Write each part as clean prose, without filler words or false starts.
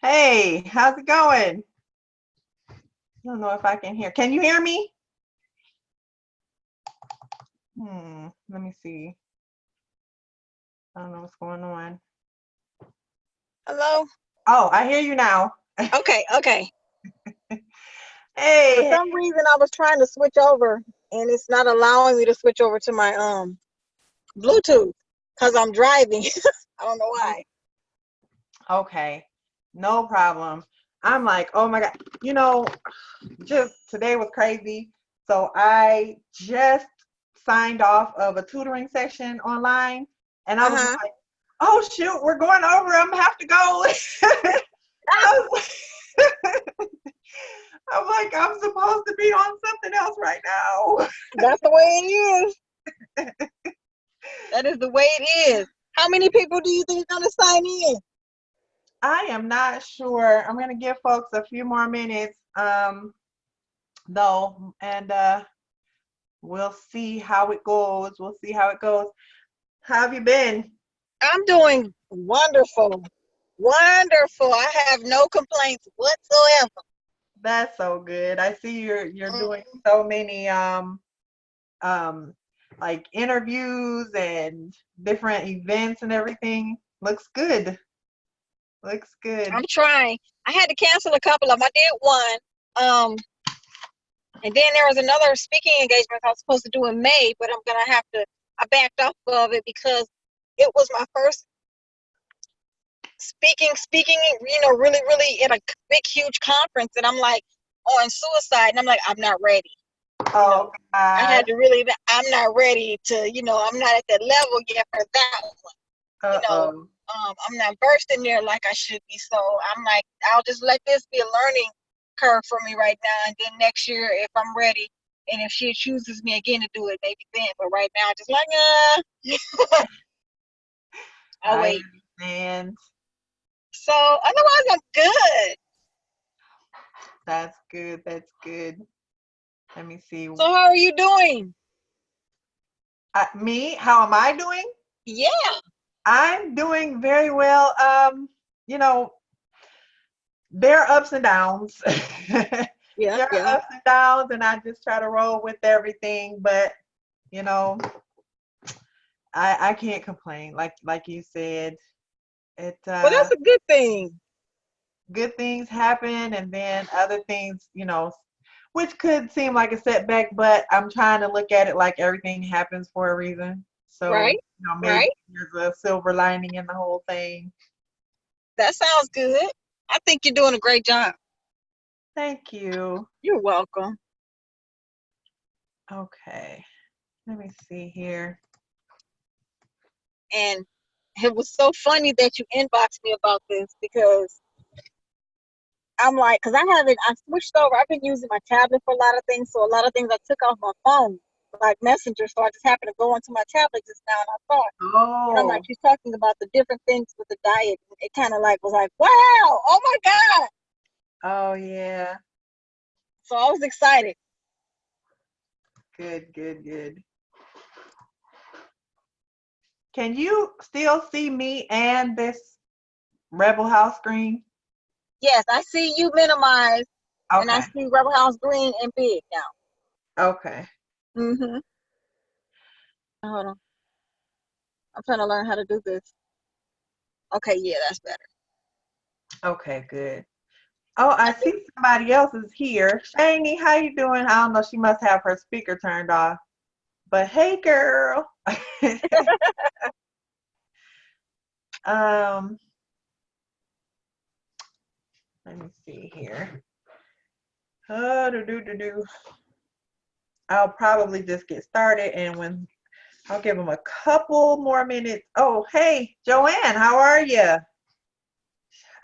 Hey, how's it going? I don't know if I can hear. Can you hear me? Let me see. I don't know what's going on. Hello? Oh, I hear you now. Okay. For Hey, some reason, I was trying to switch over, and it's not allowing me to switch over to my Bluetooth because I'm driving. I don't know why. okay, no problem. I'm like, oh my God, you know, just today was crazy. So I just signed off of a tutoring session online, and I was Uh-huh. like, oh shoot, we're going over. I'm gonna have to go. Ah, I was I'm like, I'm supposed to be on something else right now. that's the way it is. That is the way it is. How many people do you think are going to sign in? I am not sure. I'm gonna give folks a few more minutes, though, and we'll see how it goes. We'll see how it goes. How have you been? I'm doing wonderful. Wonderful. I have no complaints whatsoever. That's so good. I see you're doing Mm, so many um like interviews and different events and everything. Looks good. Looks good. I'm trying. I had to cancel a couple of them. I did one. And then there was another speaking engagement I was supposed to do in May, but I backed off of it because it was my first speaking, really, really in a big, huge conference. And I'm like on suicide. And I'm like, I'm not ready. You Oh know, I gosh. had to really, I'm not ready to, I'm not at that level yet for that one. You know, Uh-oh. I'm not bursting there like I should be. So I'm like, I'll just let this be a learning curve for me right now. And then next year, if I'm ready, and if she chooses me again to do it, maybe then. But right now, just like, I'll I wait. understand. So otherwise, I'm good. That's good. That's good. Let me see. So how are you doing? Me, how am I doing? Yeah, I'm doing very well. You know, there are ups and downs. yeah, There yeah. are ups and downs, and I just try to roll with everything. But you know, I can't complain. Like you said, it Well, that's a good thing. good things happen, and then other things, which could seem like a setback, but I'm trying to look at it like everything happens for a reason. So, Right, maybe right. there's a silver lining in the whole thing. That sounds good. I think you're doing a great job. Thank you. You're welcome. Okay, let me see here. And it was so funny that you inboxed me about this because I'm like, because I switched over. I've been using my tablet for a lot of things. So a lot of things I took off my phone, like Messenger. So I just happened to go onto my tablet just now and I saw it. And I'm like, Oh, she's talking about the different things with the diet. It kind of like was like, wow, oh my God. oh yeah. So I was excited. Good, good, good. Can you still see me and this Rebel House screen? Yes, I see you minimized and I Okay, see Rebel House green and big now. okay, Mm-hmm. Hold on. I'm trying to learn how to do this. Okay, yeah, that's better. okay, good. Oh, I see somebody else is here. Shani, how you doing? I don't know. She must have her speaker turned off. But hey, girl. um, Let me see here. Do do do do. I'll probably just get started, and when I'll give them a couple more minutes. Oh, hey, Joanne, how are you?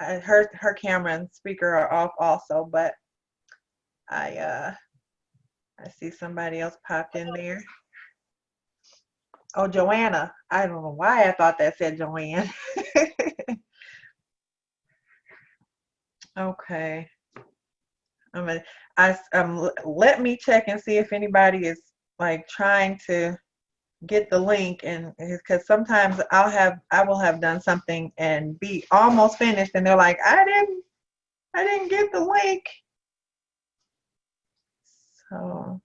Her camera and speaker are off also, but I I see somebody else popped in there. Oh, Joanna. I don't know why I thought that said Joanne. Okay. I'm gonna, let me check and see if anybody is like trying to get the link, and because sometimes I will have done something and be almost finished and they're like, I didn't I didn't get the link. So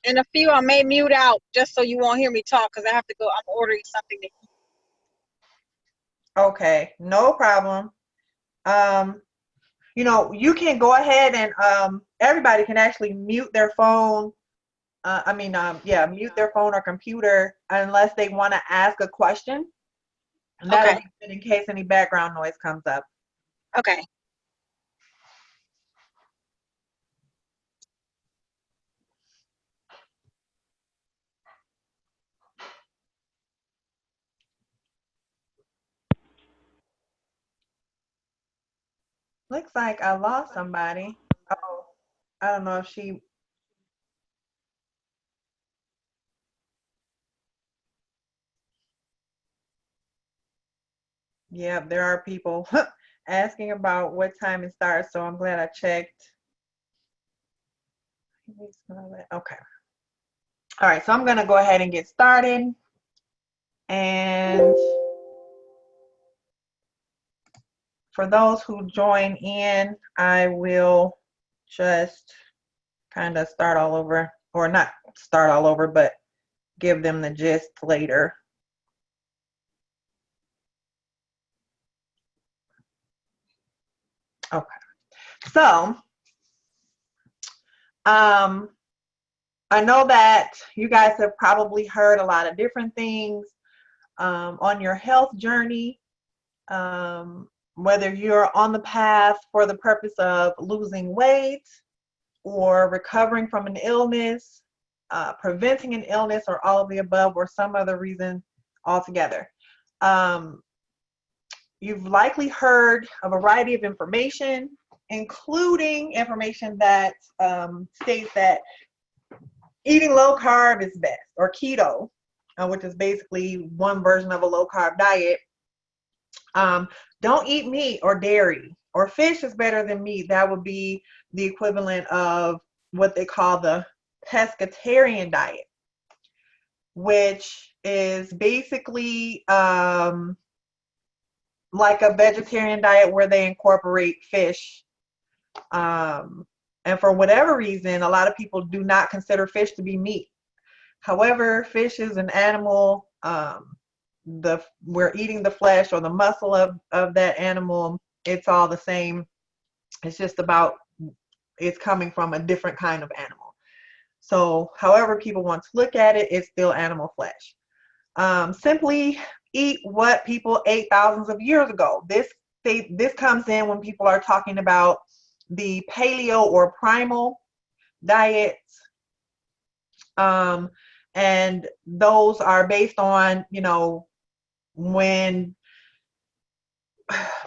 And a few I may mute out just so you won't hear me talk because I have to go. I'm ordering something to eat. okay, no problem. You can go ahead and everybody can actually mute their phone. Mute their phone or computer unless they want to ask a question. And that'll Okay. be good in case any background noise comes up. Okay. Looks like I lost somebody. Oh, I don't know if she. Yeah, there are people asking about what time it starts, so I'm glad I checked. Okay. All right, so I'm going to go ahead and get started. And for those who join in, I will just kind of start all over, or not start all over, but give them the gist later. Okay. So, I know that you guys have probably heard a lot of different things on your health journey, whether you're on the path for the purpose of losing weight or recovering from an illness, preventing an illness, or all of the above, or some other reason altogether. You've likely heard a variety of information, including information that states that eating low carb is best, or keto, which is basically one version of a low carb diet. Don't eat meat or dairy, or fish is better than meat. That would be the equivalent of what they call the pescatarian diet, which is basically like a vegetarian diet where they incorporate fish. And for whatever reason, a lot of people do not consider fish to be meat. However, fish is an animal. We're eating the flesh or the muscle of that animal. It's all the same. It's just about it's coming from a different kind of animal. So however people want to look at it, it's still animal flesh. Simply eat what people ate thousands of years ago. This comes in when people are talking about the Paleo or Primal diets. And those are based on, when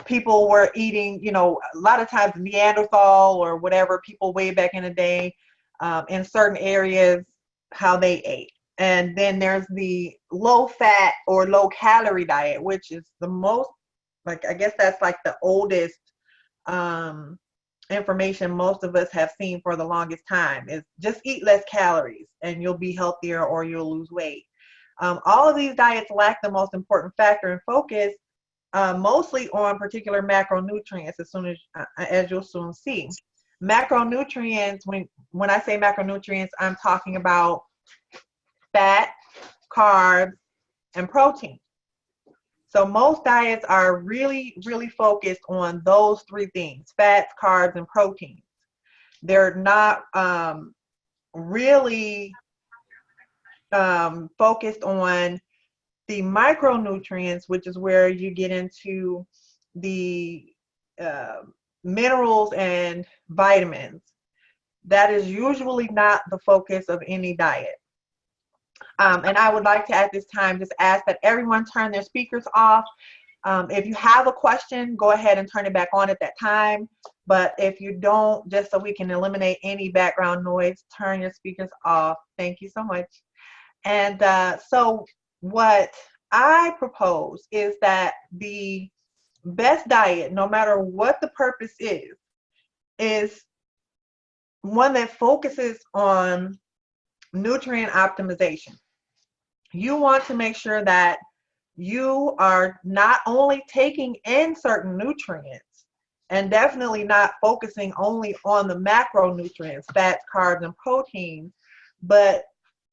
people were eating, a lot of times Neanderthal or whatever people way back in the day, in certain areas, how they ate. And then there's the low fat or low calorie diet, which is the most, I guess that's like the oldest information most of us have seen for the longest time, is just eat less calories and you'll be healthier or you'll lose weight. All of these diets lack the most important factor and focus mostly on particular macronutrients, as you'll soon see. Macronutrients, when I say macronutrients, I'm talking about fat, carbs, and protein. So most diets are really, really focused on those three things: fats, carbs, and proteins. They're not really focused on the micronutrients, which is where you get into the minerals and vitamins. That is usually not the focus of any diet. And I would like to, at this time, just ask that everyone turn their speakers off. If you have a question, go ahead and turn it back on at that time. But if you don't, just so we can eliminate any background noise, turn your speakers off. Thank you so much. And so what I propose is that the best diet, no matter what the purpose is one that focuses on nutrient optimization. You want to make sure that you are not only taking in certain nutrients, and definitely not focusing only on the macronutrients, fats, carbs, and proteins, but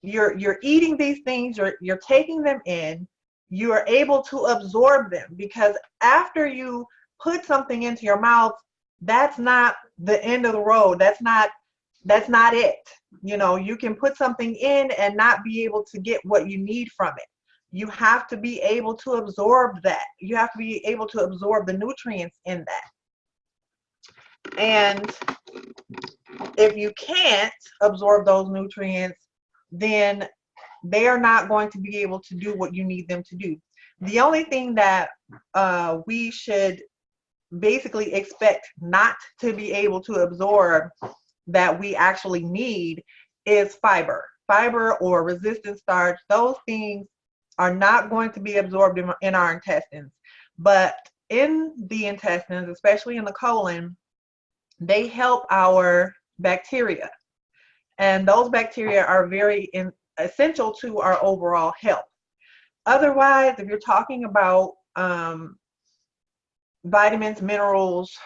you're eating these things, you're taking them in, you are able to absorb them, because after you put something into your mouth, that's not the end of the road. That's not it. You know, you can put something in and not be able to get what you need from it. You have to be able to absorb that. You have to be able to absorb the nutrients in that. And if you can't absorb those nutrients, then they are not going to be able to do what you need them to do. The only thing that we should basically expect not to be able to absorb that we actually need is fiber. Fiber or resistant starch, those things are not going to be absorbed in our intestines. But in the intestines, especially in the colon, they help our bacteria. And those bacteria are very essential to our overall health. Otherwise, if you're talking about vitamins, minerals,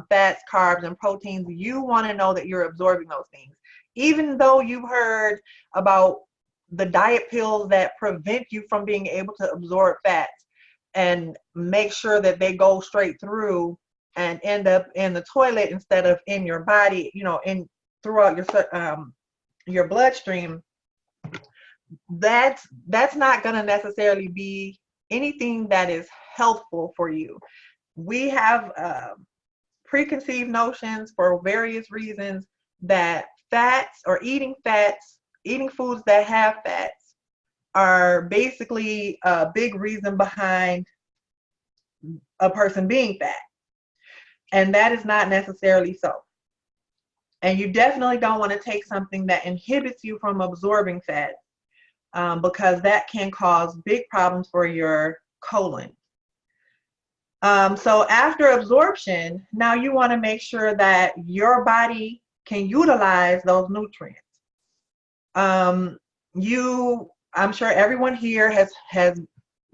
fats, carbs, and proteins, you want to know that you're absorbing those things. Even though you've heard about the diet pills that prevent you from being able to absorb fats and make sure that they go straight through and end up in the toilet instead of in your body, you know, in throughout your bloodstream, that's not going to necessarily be anything that is healthful for you. We have preconceived notions for various reasons that fats or eating foods that have fats are basically a big reason behind a person being fat. And that is not necessarily so. And you definitely don't want to take something that inhibits you from absorbing fat, because that can cause big problems for your colon. So after absorption, now you want to make sure that your body can utilize those nutrients. I'm sure everyone here has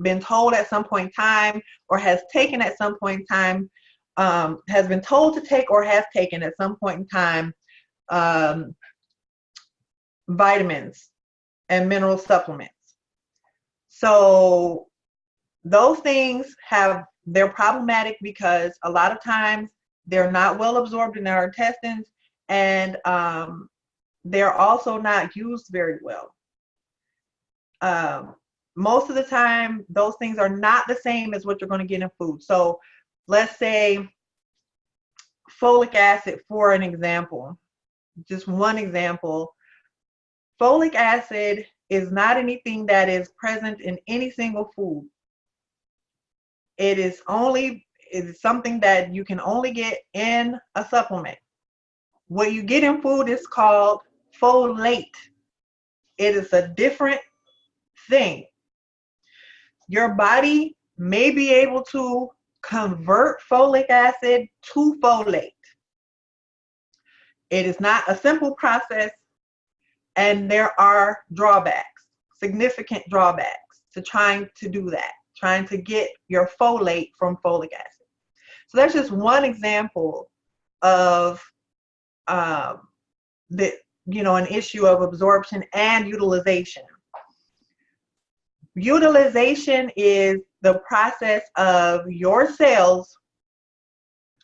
been told at some point in time, or has taken at some point in time, has been told to take or has taken at some point in time vitamins and mineral supplements. So those things they're problematic because a lot of times they're not well absorbed in our intestines, and they're also not used very well. Most of the time, those things are not the same as what you're going to get in food. So let's say folic acid, for an example, just one example. Folic acid is not anything that is present in any single food. It is something that you can only get in a supplement. What you get in food is called folate. It is a different thing. Your body may be able to convert folic acid to folate. It is not a simple process, and there are drawbacks, significant drawbacks to trying to do that, trying to get your folate from folic acid. So that's just one example of an issue of absorption and utilization. Utilization is the process of your cells,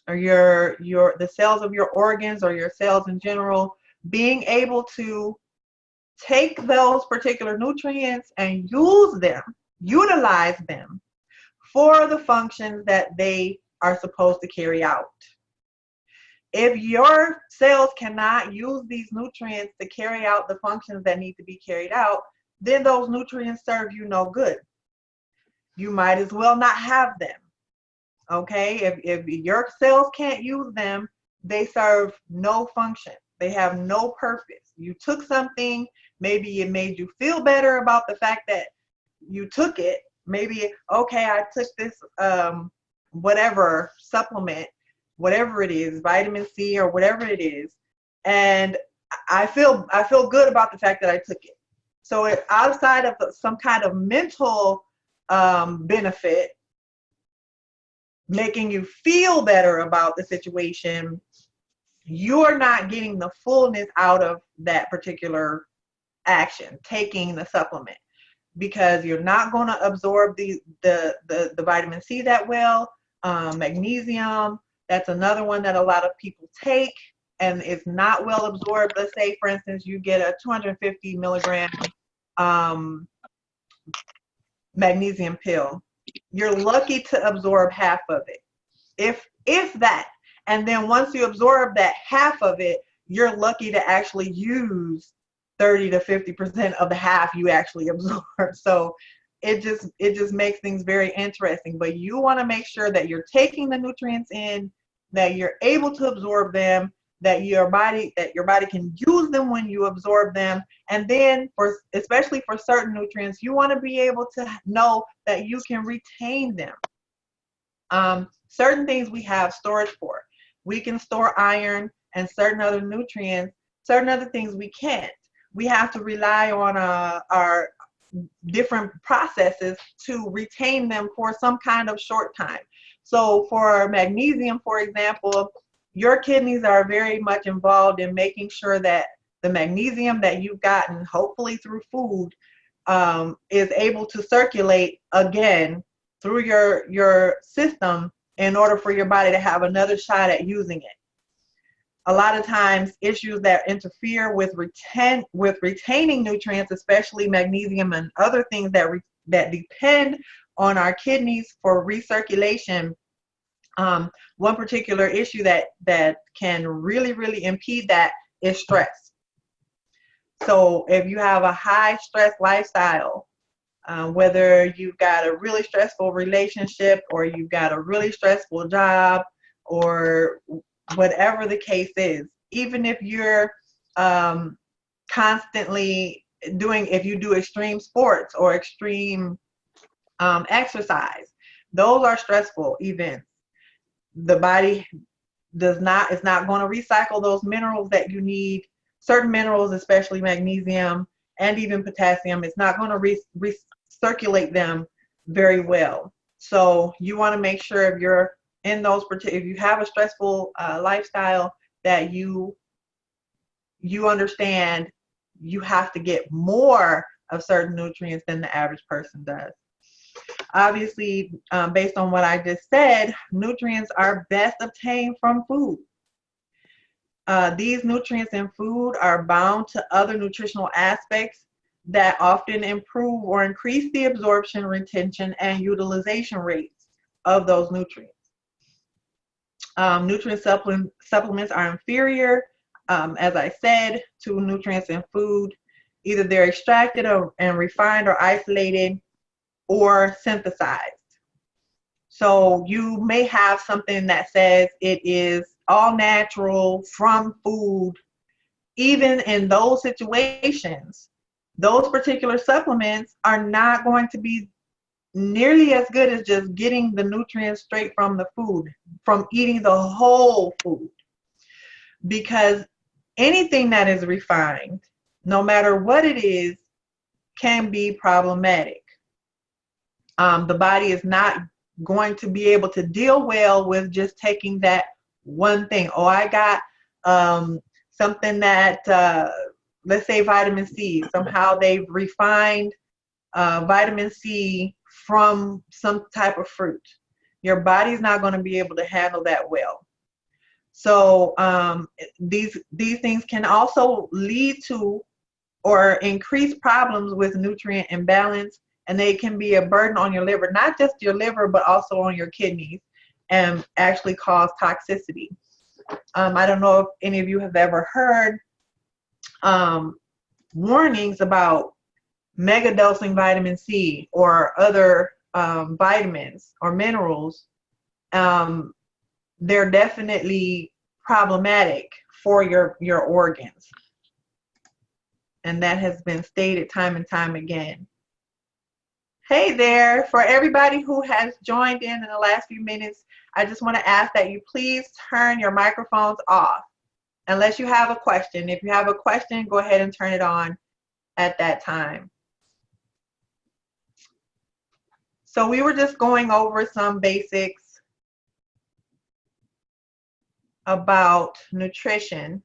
or the cells of your organs, or your cells in general, being able to take those particular nutrients and utilize them for the functions that they are supposed to carry out. If your cells cannot use these nutrients to carry out the functions that need to be carried out, then those nutrients serve you no good. You might as well not have them. Okay? If your cells can't use them, they serve no function. They have no purpose. You took something, maybe it made you feel better about the fact that you took it. Maybe, okay, I took this whatever supplement, whatever it is, vitamin C or whatever it is, and I feel good about the fact that I took it. So outside of some kind of mental benefit, making you feel better about the situation, you're not getting the fullness out of that particular action, taking the supplement, because you're not going to absorb the vitamin C that well. Magnesium, that's another one that a lot of people take and it's not well absorbed. Let's say, for instance, you get a 250 milligram um, magnesium pill. You're lucky to absorb half of it, if that. And then once you absorb that half of it, you're lucky to actually use 30 to 50% of the half you actually absorb. So it just makes things very interesting. But you want to make sure that you're taking the nutrients in, that you're able to absorb them, that your body can use them when you absorb them. And then especially for certain nutrients, you want to be able to know that you can retain them. Certain things we have storage for. We can store iron and certain other nutrients. Certain other things we can't. We have to rely on our different processes to retain them for some kind of short time. So for magnesium, for example, your kidneys are very much involved in making sure that the magnesium that you've gotten, hopefully through food, is able to circulate again through your system in order for your body to have another shot at using it. A lot of times issues that interfere with retaining nutrients, especially magnesium and other things that depend on our kidneys for recirculation. One particular issue that can really impede that is stress. So if you have a high stress lifestyle, whether you've got a really stressful relationship or you've got a really stressful job or whatever the case is, even if you're constantly if you do extreme sports or extreme exercise, those are stressful events. The body is not going to recycle those minerals that you need. Certain minerals, especially magnesium and even potassium, it's not going to recirculate them very well. So you want to make sure if you're in if you have a stressful lifestyle, that you understand you have to get more of certain nutrients than the average person does. Obviously, based on what I just said, nutrients are best obtained from food. These nutrients in food are bound to other nutritional aspects that often improve or increase the absorption, retention, and utilization rates of those nutrients. Nutrient supplements are inferior, as I said, to nutrients in food. Either they're extracted and refined or isolated or synthesized. So you may have something that says it is all natural from food. Even in those situations, those particular supplements are not going to be nearly as good as just getting the nutrients straight from the food, from eating the whole food. Because anything that is refined, no matter what it is, can be problematic. The body is not going to be able to deal well with just taking that one thing. Oh, I got something that, let's say vitamin C. Somehow they've refined vitamin C from some type of fruit. Your body's not going to be able to handle that well. So these things can also lead to or increase problems with nutrient imbalance, and they can be a burden on your liver, not just your liver, but also on your kidneys, and actually cause toxicity. I don't know if any of you have ever heard warnings about megadosing vitamin C or other vitamins or minerals. They're definitely problematic for your organs. And that has been stated time and time again. Hey there, for everybody who has joined in the last few minutes, I just want to ask that you please turn your microphones off unless you have a question. If you have a question, go ahead and turn it on at that time. So we were just going over some basics about nutrition,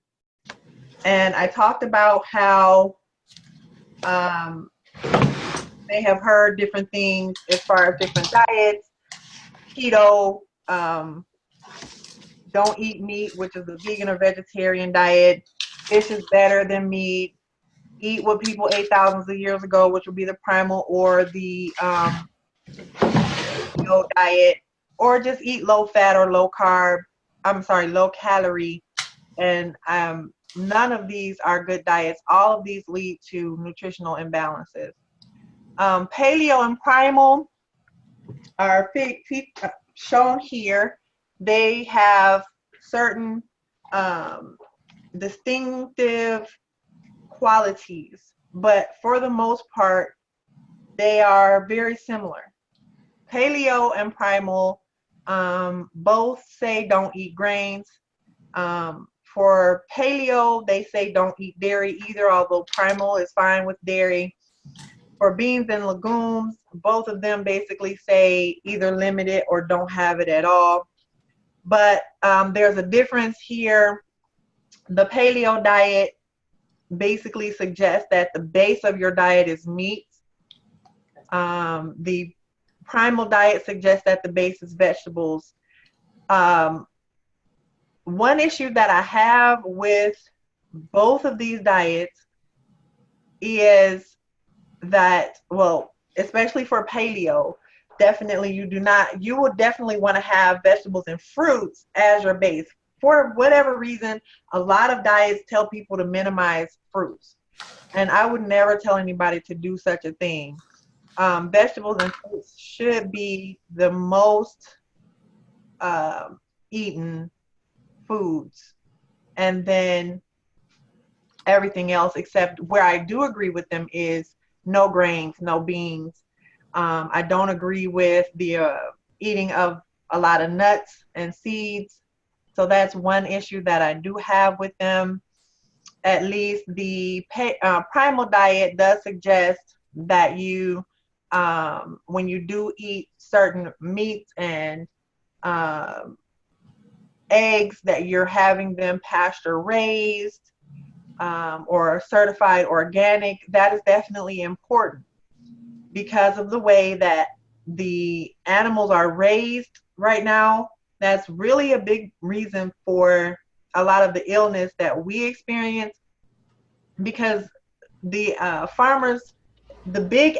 and I talked about how um, they have heard different things as far as different diets. Keto, don't eat meat, which is the vegan or vegetarian diet. Fish is better than meat. Eat what people ate thousands of years ago, which would be the primal or the keto diet, or just eat low fat or low carb. I'm sorry, low calorie. And none of these are good diets. All of these lead to nutritional imbalances. Paleo and primal are shown here. They have certain um, distinctive qualities, but for the most part, they are very similar. Paleo and primal both say don't eat grains. For paleo, they say don't eat dairy either, although primal is fine with dairy. For beans and legumes, both of them basically say either limit it or don't have it at all. But there's a difference here. The paleo diet basically suggests that the base of your diet is meat. The primal diet suggests that the base is vegetables. Um, One issue that I have with both of these diets is that, well, especially for paleo, definitely you would definitely want to have vegetables and fruits as your base. For whatever reason, a lot of diets tell people to minimize fruits. And I would never tell anybody to do such a thing. Vegetables and fruits should be the most eaten foods. And then everything else, except where I do agree with them, is no grains, no beans. I don't agree with the eating of a lot of nuts and seeds. So that's one issue that I do have with them. At least the primal diet does suggest that when you do eat certain meats and um, eggs, that you're having them pasture raised or certified organic. That is definitely important because of the way that the animals are raised right now. That's really a big reason for a lot of the illness that we experience, because the farmers, the big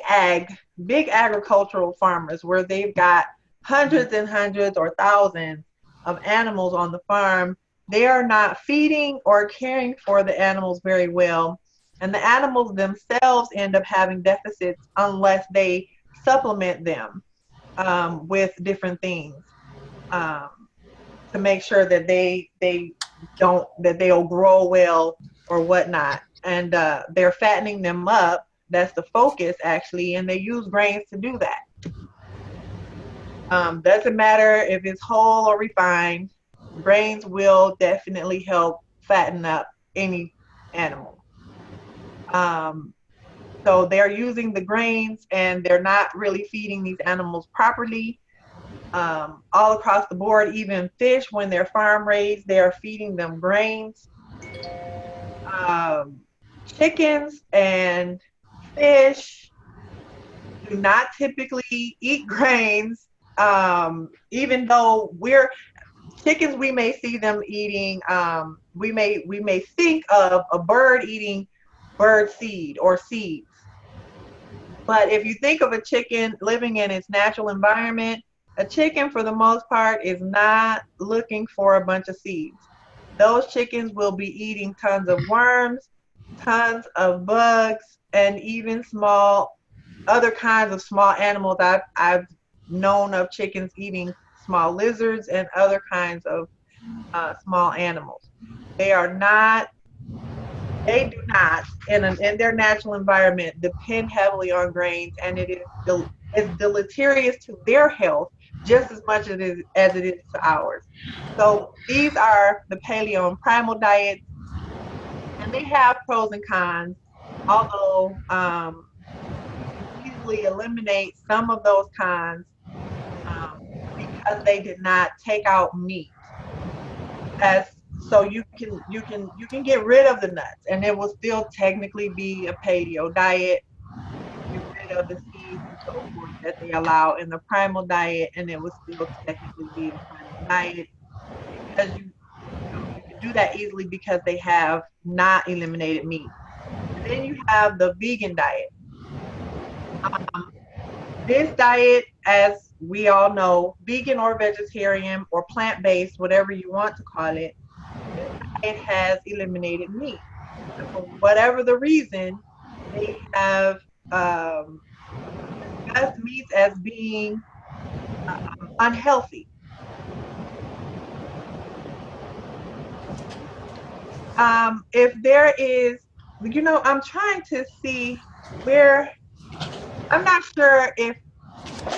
agricultural farmers, where they've got hundreds and hundreds or thousands of animals on the farm, they are not feeding or caring for the animals very well. And the animals themselves end up having deficits unless they supplement them with different things um, to make sure that they'll grow well or whatnot. And they're fattening them up. That's the focus, actually, and they use grains to do that. Doesn't matter if it's whole or refined, grains will definitely help fatten up any animal. Um, so they're using the grains and they're not really feeding these animals properly. All across the board, even fish, when they're farm raised, they are feeding them grains. Um, Chickens and fish do not typically eat grains, even though chickens, we may see them eating. We may think of a bird eating bird seed or seeds, but if you think of a chicken living in its natural environment, a chicken for the most part is not looking for a bunch of seeds. Those chickens will be eating tons of worms, tons of bugs, and even other kinds of small animals. I've known of chickens eating small lizards and other kinds of small animals. They are not, they do not, in their natural environment, depend heavily on grains, and it's deleterious to their health just as much as it is to ours. So these are the paleo and primal diets, and they have pros and cons, although you can easily eliminate some of those cons because they did not take out meat as So you can get rid of the nuts, and it will still technically be a paleo diet. Get rid of the seeds and so forth that they allow in the primal diet, and it will still technically be a primal diet because you can do that easily because they have not eliminated meat. And then you have the vegan diet. Um, this diet, as we all know, vegan or vegetarian or plant-based, whatever you want to call it, this diet has eliminated meat. And for whatever the reason, they have um, discussed meats as being unhealthy. If there is, I'm trying to see where, I'm not sure if,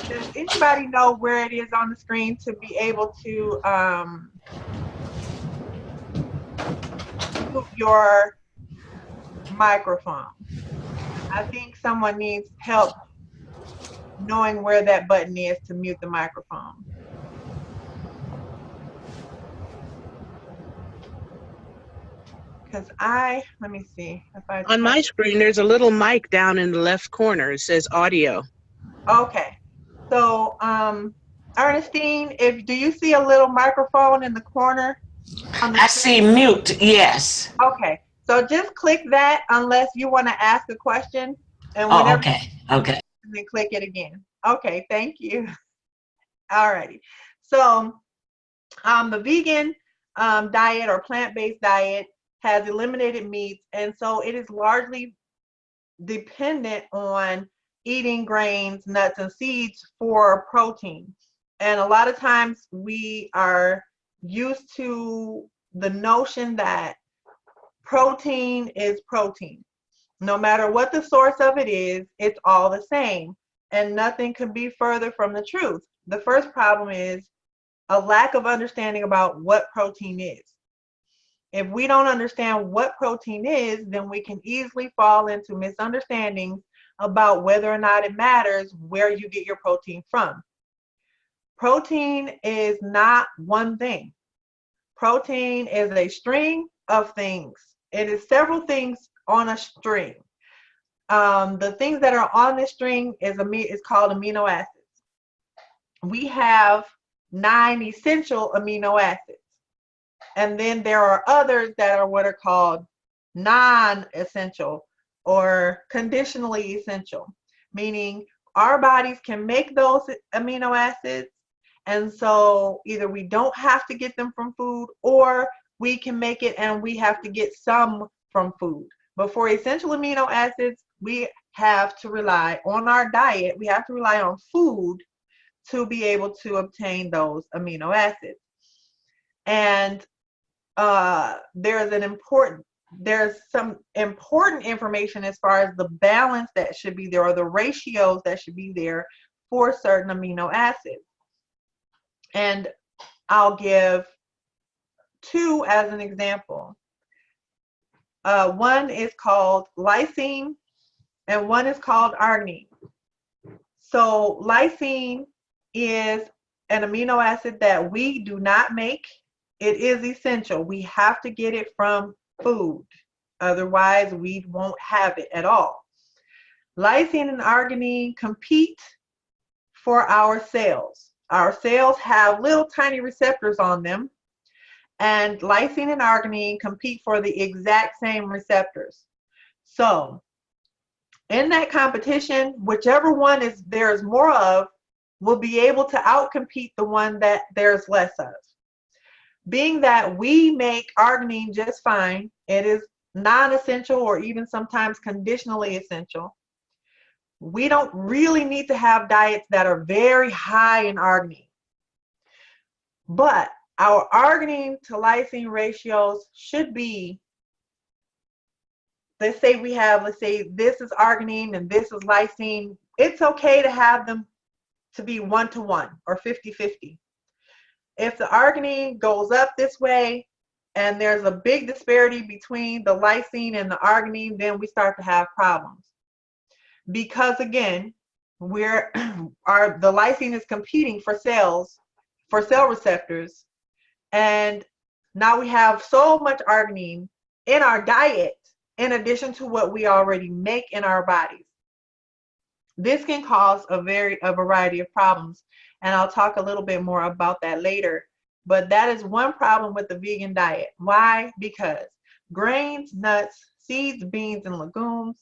does anybody know where it is on the screen to be able to mute your microphone? I think someone needs help knowing where that button is to mute the microphone. Because let me see if I On type. my screen, there's a little mic down in the left corner. It says audio. Okay. So, Ernestine, do you see a little microphone in the corner on the I see screen? mute, yes. Okay. So just click that unless you want to ask a question. And Oh, whenever okay, okay. you then click it again. Okay, thank you. Alrighty. So the vegan diet or plant-based diet has eliminated meats, and so it is largely dependent on eating grains, nuts, and seeds for protein. And a lot of times we are used to the notion that protein is protein. No matter what the source of it is, it's all the same. And nothing could be further from the truth. The first problem is a lack of understanding about what protein is. If we don't understand what protein is, then we can easily fall into misunderstandings about whether or not it matters where you get your protein from. Protein is not one thing. Protein is a string of things. It is several things on a string. The things that are on this string is called amino acids. We have 9 essential amino acids. And then there are others that are what are called non-essential or conditionally essential, meaning our bodies can make those amino acids. And so either we don't have to get them from food, or we can make it and we have to get some from food. But for essential amino acids, we have to rely on our diet. We have to rely on food to be able to obtain those amino acids. And there's some important information as far as the balance that should be there, or the ratios that should be there for certain amino acids. And I'll give 2 as an example. One is called lysine and one is called arginine. So lysine is an amino acid that we do not make. It is essential. We have to get it from food. Otherwise, we won't have it at all. Lysine and arginine compete for our cells. Our cells have little tiny receptors on them, and lysine and arginine compete for the exact same receptors. So, in that competition, whichever one there's more of will be able to outcompete the one that there's less of. Being that we make arginine just fine, it is non-essential or even sometimes conditionally essential. We don't really need to have diets that are very high in arginine. But our arginine to lysine ratios should be, let's say this is arginine and this is lysine. It's okay to have them to be 1-to-1 or 50-50. If the arginine goes up this way and there's a big disparity between the lysine and the arginine, then we start to have problems. Because again, the lysine is competing for cells, for cell receptors, and Now we have so much arginine in our diet, in addition to what we already make in our bodies. This can cause a variety of problems, and I'll talk a little bit more about that later. But that is one problem with the vegan diet. Why? Because grains, nuts, seeds, beans, and legumes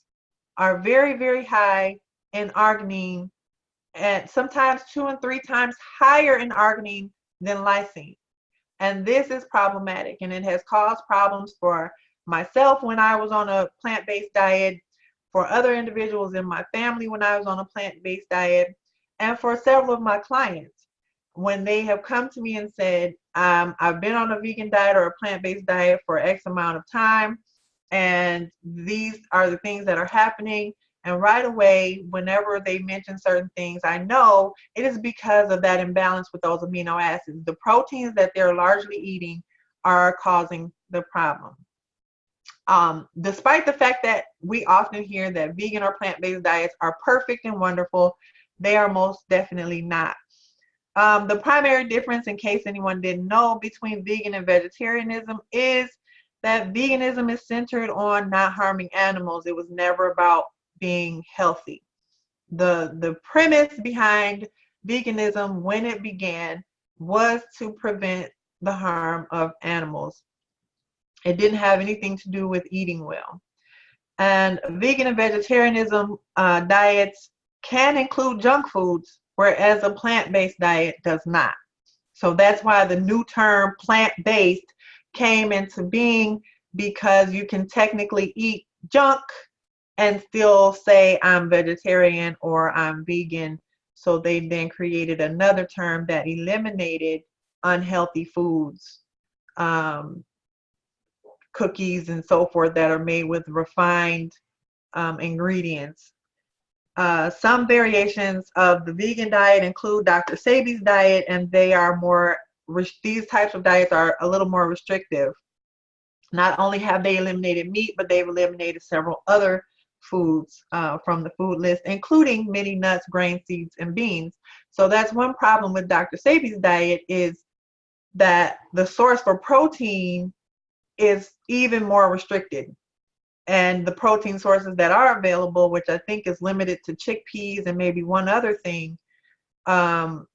are very, very high in arginine, and sometimes 2 and 3 times higher in arginine than lysine. And this is problematic, and it has caused problems for myself when I was on a plant-based diet, for other individuals in my family when I was on a plant-based diet, and for several of my clients when they have come to me and said, I've been on a vegan diet or a plant-based diet for X amount of time, and these are the things that are happening. And right away, whenever they mention certain things, I know it is because of that imbalance with those amino acids. The proteins that they're largely eating are causing the problem. Despite the fact that we often hear that vegan or plant-based diets are perfect and wonderful, they are most definitely not. The primary difference, in case anyone didn't know, between vegan and vegetarianism is that veganism is centered on not harming animals. It was never about being healthy. The premise behind veganism when it began was to prevent the harm of animals. It didn't have anything to do with eating well. And vegan and vegetarianism diets can include junk foods, whereas a plant-based diet does not. So that's why the new term plant-based came into being, because you can technically eat junk and still say I'm vegetarian or I'm vegan. So they then created another term that eliminated unhealthy foods, cookies and so forth that are made with refined ingredients. Some variations of the vegan diet include Dr. Sebi's diet, and they are these types of diets are a little more restrictive. Not only have they eliminated meat, but they've eliminated several other foods from the food list, including many nuts, grains, seeds, and beans. So that's one problem with Dr. Sebi's diet, is that the source for protein is even more restricted. And the protein sources that are available, which I think is limited to chickpeas and maybe one other thing, are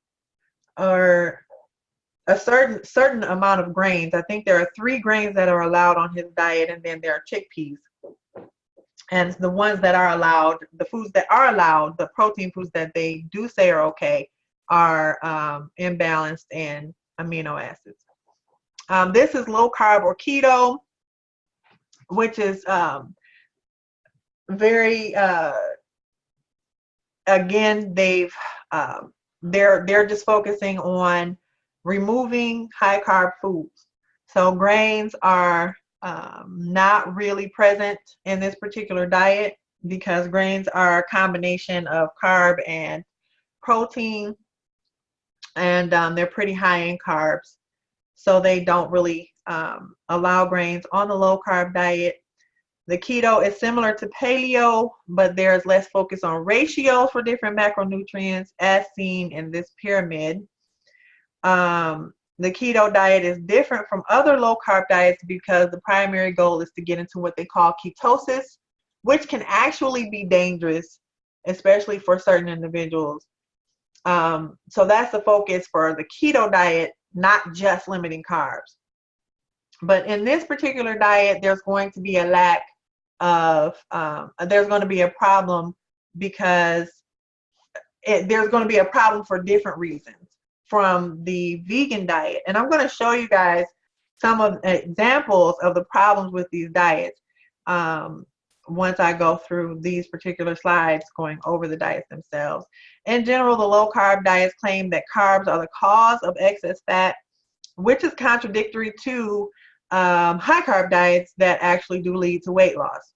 a certain amount of grains. I think there are 3 grains that are allowed on his diet, and then there are chickpeas. And the ones that are allowed, the foods that are allowed, the protein foods that they do say are okay, are imbalanced in amino acids. This is low carb or keto, which is very again, they're just focusing on removing high carb foods. So grains are not really present in this particular diet, because grains are a combination of carb and protein, and they're pretty high in carbs. So they don't really allow grains on the low carb diet. The keto is similar to paleo, but there's less focus on ratios for different macronutrients as seen in this pyramid. The keto diet is different from other low carb diets because the primary goal is to get into what they call ketosis, which can actually be dangerous, especially for certain individuals. So that's the focus for the keto diet, not just limiting carbs. But in this particular diet, there's going to be a lack of, there's going to be a problem because there's going to be a problem for different reasons from the vegan diet. And I'm going to show you guys some of the examples of the problems with these diets once I go through these particular slides going over the diets themselves. In general, the low carb diets claim that carbs are the cause of excess fat, which is contradictory to high carb diets that actually do lead to weight loss.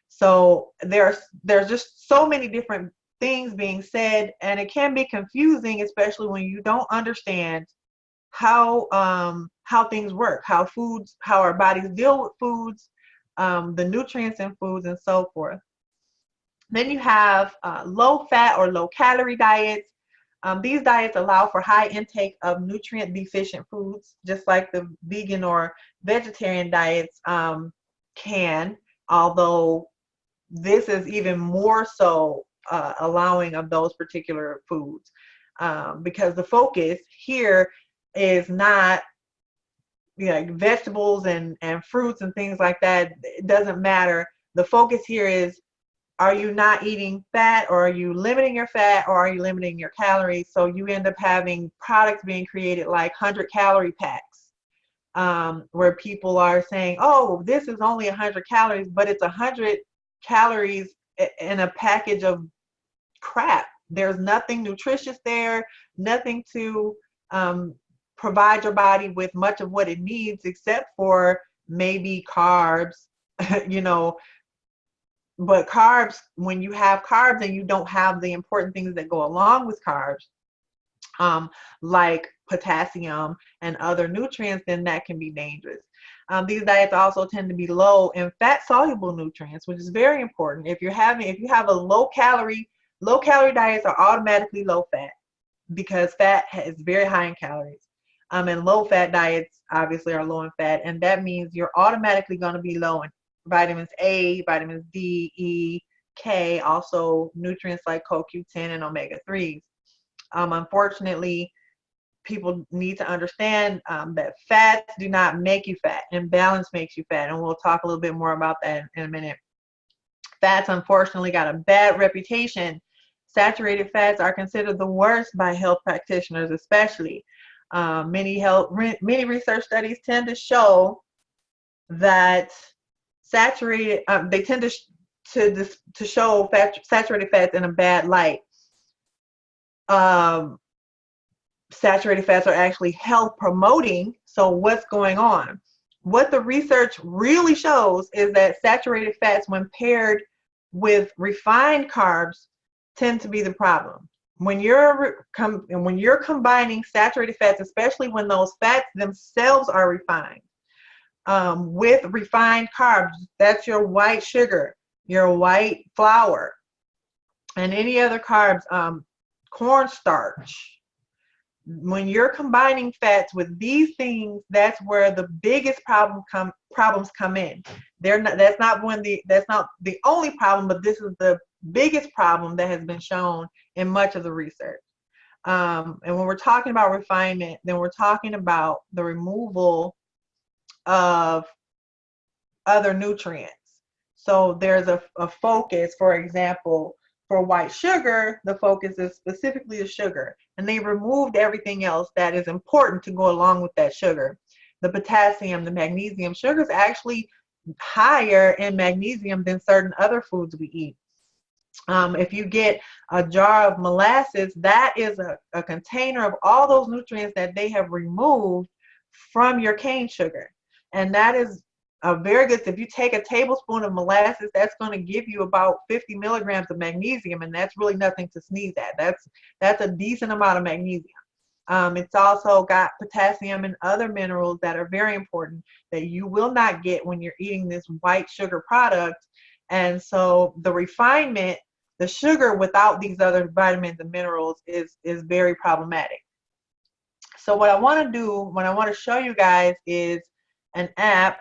So there's just so many different things being said, and it can be confusing, especially when you don't understand how things work, how our bodies deal with foods, the nutrients in foods, and so forth. Then you have low fat or low calorie diets. These diets allow for high intake of nutrient deficient foods, just like the vegan or vegetarian diets can, although this is even more so allowing of those particular foods, because the focus here is not, you know, vegetables and fruits and things like that. It doesn't matter. The focus here is, are you not eating fat, or are you limiting your fat, or are you limiting your calories? So you end up having products being created like 100-calorie packs, where people are saying, oh, this is only 100 calories, but it's 100 calories in a package of crap. There's nothing nutritious there, nothing to provide your body with much of what it needs, except for maybe carbs, you know. But carbs, when you have carbs and you don't have the important things that go along with carbs, like potassium and other nutrients, then that can be dangerous. These diets also tend to be low in fat soluble nutrients, which is very important. If you have a low calorie diets are automatically low fat, because fat is very high in calories. And low fat diets obviously are low in fat, and that means you're automatically going to be low in vitamins A, vitamins D, E, K, also nutrients like CoQ10 and omega-3s. Unfortunately, people need to understand that fats do not make you fat, and balance makes you fat, and we'll talk a little bit more about that in a minute. Fats, unfortunately, got a bad reputation. Saturated fats are considered the worst by health practitioners, especially. Many research studies tend to show that they tend to show saturated fats in a bad light. Saturated fats are actually health promoting. So what's going on? What the research really shows is that saturated fats, when paired with refined carbs, tend to be the problem. When you're combining saturated fats, especially when those fats themselves are refined, with refined carbs, that's your white sugar, your white flour, and any other carbs, cornstarch. When you're combining fats with these things, that's where the biggest problems come in. That's not the only problem, but this is the biggest problem that has been shown in much of the research. And when we're talking about refinement, then we're talking about the removal of other nutrients. So there's a focus, for example, for white sugar, the focus is specifically the sugar, and they removed everything else that is important to go along with that sugar. The potassium, the magnesium. Sugar is actually higher in magnesium than certain other foods we eat. If you get a jar of molasses, that is a container of all those nutrients that they have removed from your cane sugar. And that is a very good, if you take a tablespoon of molasses, that's going to give you about 50 milligrams of magnesium, and that's really nothing to sneeze at. That's a decent amount of magnesium. It's also got potassium and other minerals that are very important that you will not get when you're eating this white sugar product. And so the refinement, the sugar without these other vitamins and minerals is very problematic. So what I want to show you guys is an app.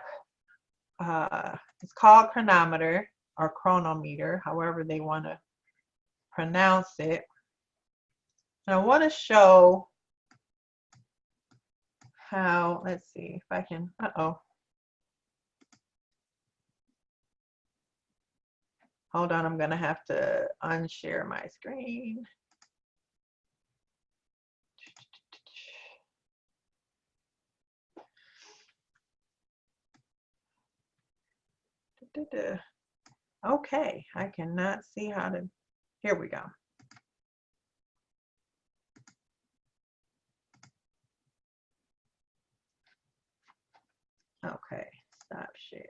It's called Chronometer or Chronometer, however they want to pronounce it. And I want to show how, let's see if I can, hold on, I'm going to have to unshare my screen. Okay, I cannot see how to, here we go. Okay, stop share.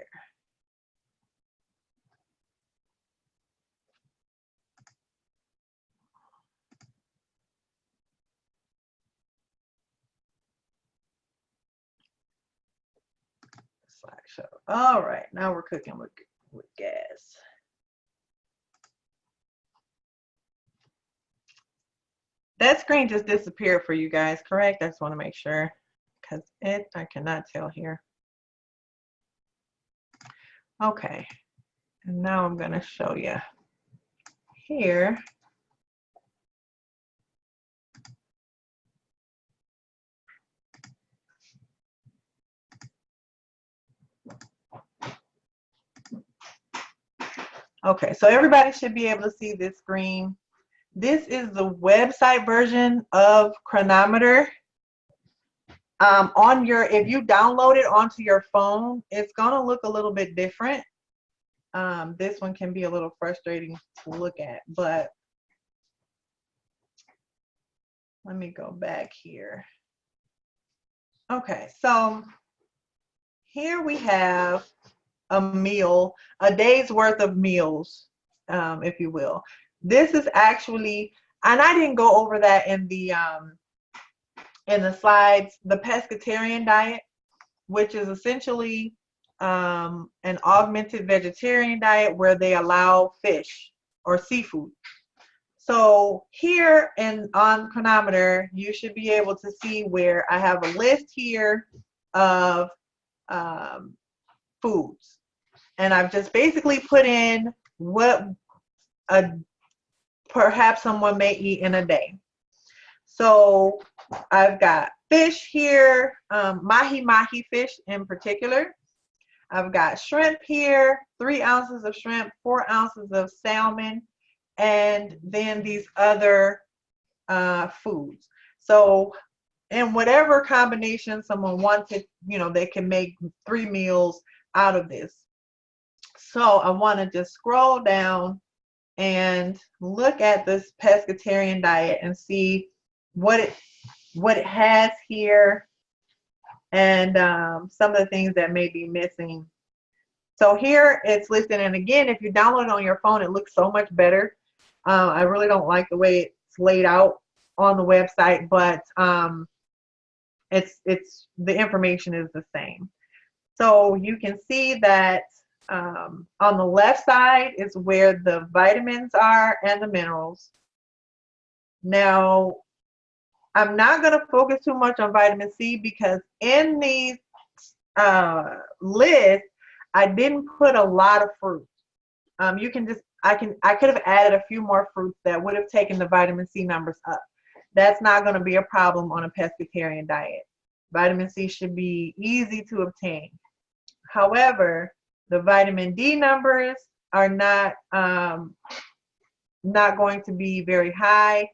Slideshow. All right, now we're cooking with gas. That screen just disappeared for you guys, correct? I just want to make sure because I cannot tell here. Okay, and now I'm going to show you here. Okay, so everybody should be able to see this screen. This is the website version of Chronometer. If you download it onto your phone, it's gonna look a little bit different. This one can be a little frustrating to look at, but let me go back here. Okay, so here we have a meal, a day's worth of meals, if you will. This is actually, and I didn't go over that in the slides, the pescatarian diet, which is essentially an augmented vegetarian diet where they allow fish or seafood. So here on Chronometer, you should be able to see where I have a list here of foods. And I've just basically put in what perhaps someone may eat in a day. So I've got fish here, mahi fish in particular. I've got shrimp here, 3 ounces of shrimp, 4 ounces of salmon, and then these other foods. So in whatever combination someone wanted, they can make 3 meals out of this. So I want to just scroll down and look at this pescatarian diet and see what it has here and some of the things that may be missing. So here it's listed, and again, if you download it on your phone, it looks so much better. I really don't like the way it's laid out on the website, but it's the information is the same. So you can see that on the left side is where the vitamins are and the minerals. Now, I'm not going to focus too much on vitamin C because in these list, I didn't put a lot of fruits. I could have added a few more fruits that would have taken the vitamin C numbers up. That's not going to be a problem on a pescatarian diet. Vitamin C should be easy to obtain. However, the vitamin D numbers are not going to be very high.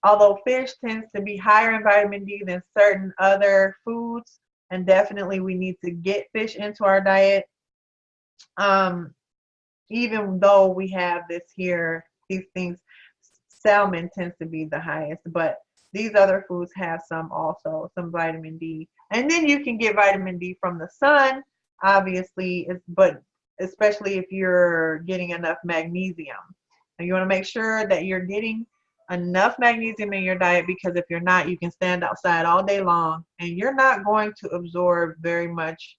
Although fish tends to be higher in vitamin D than certain other foods, and definitely we need to get fish into our diet. Even though we have this here, these things, salmon tends to be the highest, but these other foods have some vitamin D. And then you can get vitamin D from the sun, obviously, but especially if you're getting enough magnesium. And you want to make sure that you're getting enough magnesium in your diet, because if you're not, you can stand outside all day long and you're not going to absorb very much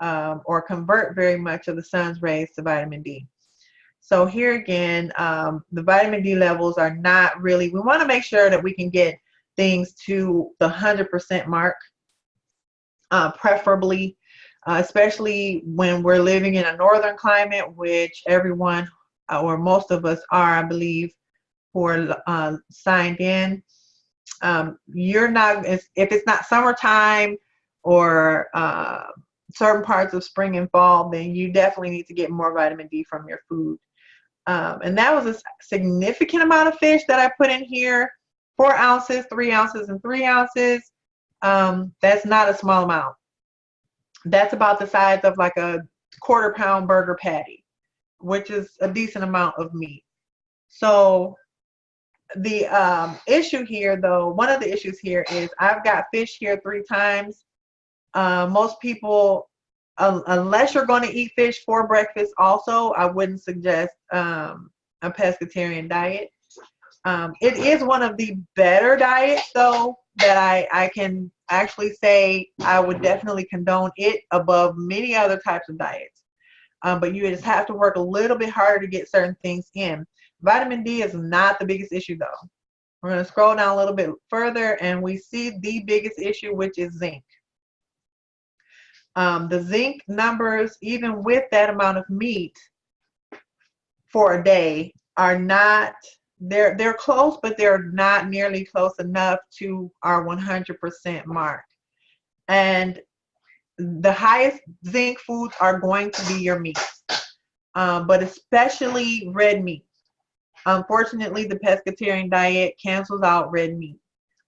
or convert very much of the sun's rays to vitamin D. So here again, the vitamin D levels are not really, we want to make sure that we can get things to the 100% mark, preferably, especially when we're living in a northern climate, which everyone or most of us are, I believe, who are signed in. You're not, if it's not summertime or certain parts of spring and fall, then you definitely need to get more vitamin D from your food. And that was a significant amount of fish that I put in here. 4 ounces, 3 ounces, and 3 ounces. That's not a small amount. That's about the size of like a quarter-pound burger patty, which is a decent amount of meat. So the issue here, though, one of the issues here is I've got fish here 3 times. Most people, unless you're going to eat fish for breakfast also, I wouldn't suggest a pescatarian diet. It is one of the better diets, though, that I can actually say I would definitely condone it above many other types of diets. But you just have to work a little bit harder to get certain things in. Vitamin D is not the biggest issue, though. We're going to scroll down a little bit further, and we see the biggest issue, which is zinc. The zinc numbers, even with that amount of meat for a day, are not, they're close, but they're not nearly close enough to our 100% mark. And the highest zinc foods are going to be your meats, but especially red meat. Unfortunately, the pescatarian diet cancels out red meat.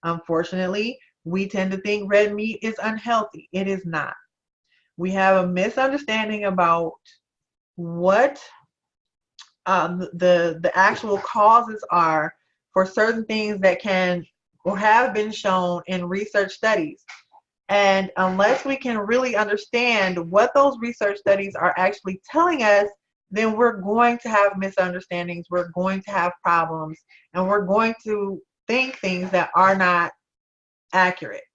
Unfortunately, we tend to think red meat is unhealthy. It is not. We have a misunderstanding about what the actual causes are for certain things that can or have been shown in research studies. And unless we can really understand what those research studies are actually telling us, then we're going to have misunderstandings, we're going to have problems, and we're going to think things that are not accurate.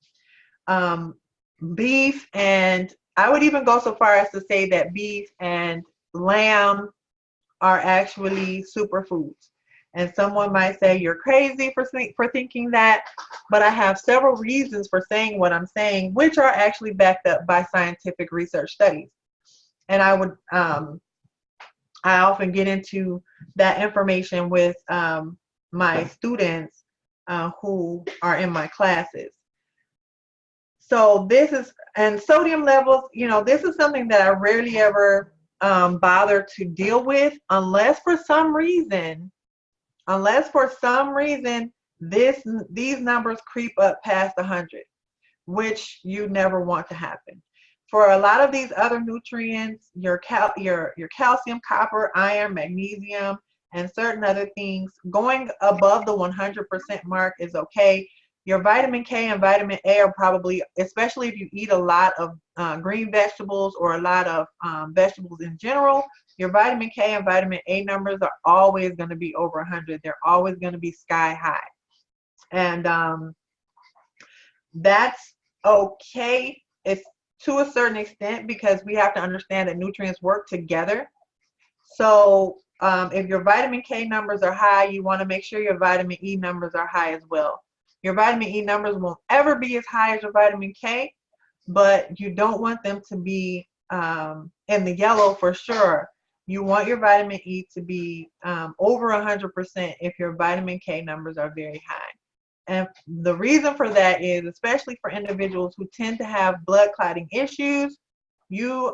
Beef, and I would even go so far as to say that beef and lamb are actually superfoods. And someone might say you're crazy for thinking that, but I have several reasons for saying what I'm saying, which are actually backed up by scientific research studies. And I often get into that information with my students who are in my classes. So this is, and sodium levels, this is something that I rarely ever bother to deal with unless for some reason these numbers creep up past 100, which you never want to happen. For a lot of these other nutrients, your calcium, copper, iron, magnesium, and certain other things, going above the 100% mark is okay. Your vitamin K and vitamin A are probably, especially if you eat a lot of green vegetables or a lot of vegetables in general, your vitamin K and vitamin A numbers are always going to be over 100. They're always going to be sky high. And that's okay. It's to a certain extent because we have to understand that nutrients work together. So if your vitamin K numbers are high, you want to make sure your vitamin E numbers are high as well. Your vitamin E numbers won't ever be as high as your vitamin K, but you don't want them to be in the yellow for sure. You want your vitamin E to be over 100% if your vitamin K numbers are very high. And the reason for that is, especially for individuals who tend to have blood clotting issues, you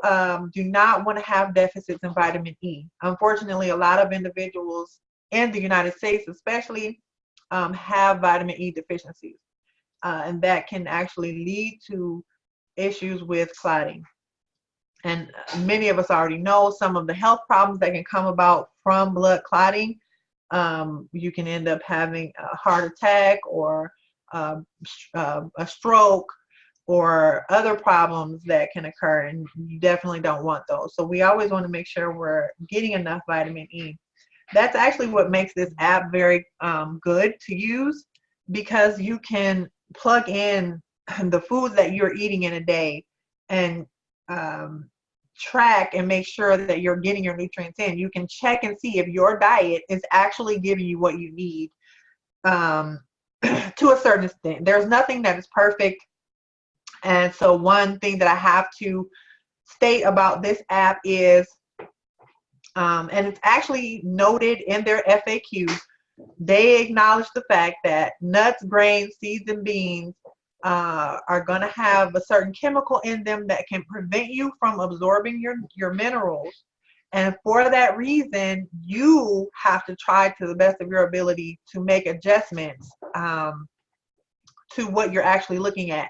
do not want to have deficits in vitamin E. Unfortunately, a lot of individuals in the United States especially have vitamin E deficiencies. And that can actually lead to issues with clotting. And many of us already know some of the health problems that can come about from blood clotting. You can end up having a heart attack or a stroke or other problems that can occur, and you definitely don't want those. So we always want to make sure we're getting enough vitamin E. That's actually what makes this app very good to use, because you can plug in the foods that you're eating in a day and track and make sure that you're getting your nutrients in. You can check and see if your diet is actually giving you what you need to a certain extent. There's nothing that is perfect. And so one thing that I have to state about this app is, and it's actually noted in their FAQ, they acknowledge the fact that nuts, grains, seeds, and beans are going to have a certain chemical in them that can prevent you from absorbing your minerals. And for that reason, you have to try to the best of your ability to make adjustments to what you're actually looking at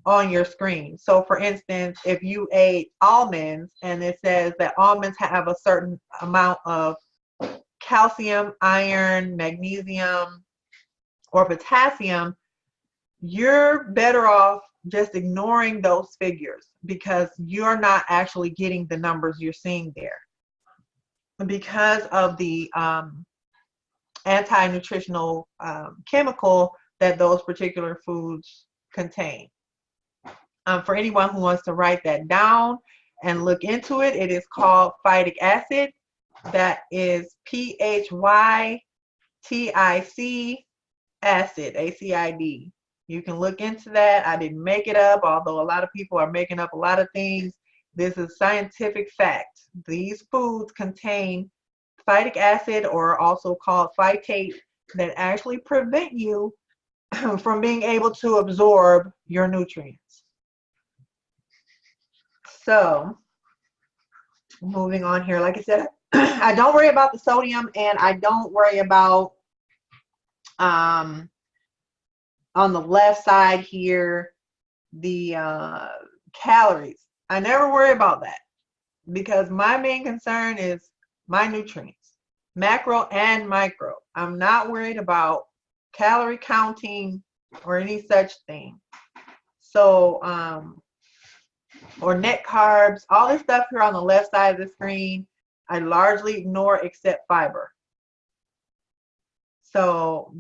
on your screen. So for instance, if you ate almonds and it says that almonds have a certain amount of calcium, iron, magnesium, or potassium, you're better off just ignoring those figures because you're not actually getting the numbers you're seeing there because of the anti-nutritional chemical that those particular foods contain. For anyone who wants to write that down and look into it, it is called phytic acid. That is PHYTIC acid, ACID. You can look into that. I didn't make it up, although a lot of people are making up a lot of things. This is scientific fact. These foods contain phytic acid, or also called phytate, that actually prevent you from being able to absorb your nutrients. So, moving on here, like I said, I don't worry about the sodium, and I don't worry about on the left side here the calories. I never worry about that because my main concern is my nutrients, macro and micro. I'm not worried about calorie counting or any such thing. So, or net carbs, all this stuff here on the left side of the screen, I largely ignore except fiber. So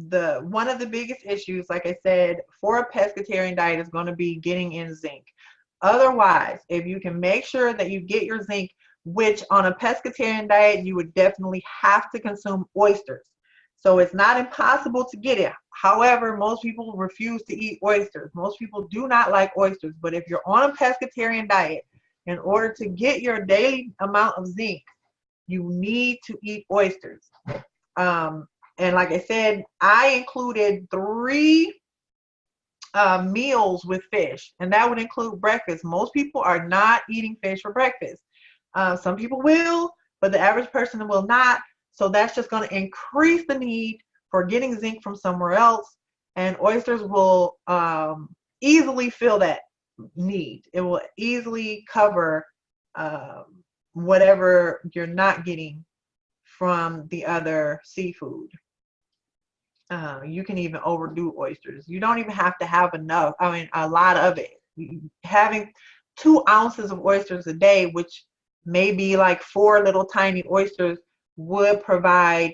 one of the biggest issues, like I said, for a pescatarian diet is going to be getting in zinc. Otherwise, if you can make sure that you get your zinc, which on a pescatarian diet, you would definitely have to consume oysters. So it's not impossible to get it. However, most people refuse to eat oysters. Most people do not like oysters. But if you're on a pescatarian diet, in order to get your daily amount of zinc, you need to eat oysters. And like I said, I included 3 meals with fish, and that would include breakfast. Most people are not eating fish for breakfast. Some people will, but the average person will not. So that's just going to increase the need for getting zinc from somewhere else, and oysters will easily fill that need. It will easily cover whatever you're not getting from the other seafood. You can even overdo oysters. You don't even have to have enough, a lot of it. Having 2 ounces of oysters a day, which may be like 4 little tiny oysters, would provide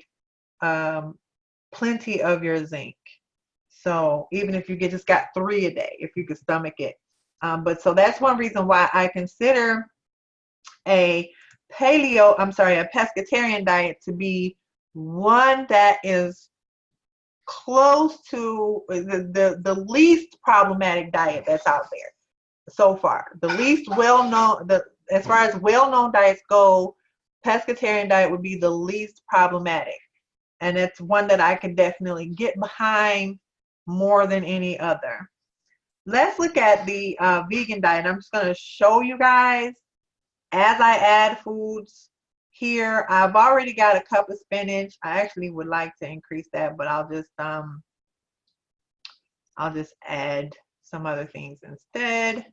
plenty of your zinc. So even if you just got 3 a day, if you could stomach it. But so that's one reason why I consider a pescatarian diet to be one that is close to the least problematic diet that's out there so far. The least well-known, as far as well-known diets go, pescatarian diet would be the least problematic. And it's one that I can definitely get behind more than any other. Let's look at the vegan diet. I'm just going to show you guys as I add foods here. I've already got a cup of spinach. I actually would like to increase that, but I'll just add some other things instead.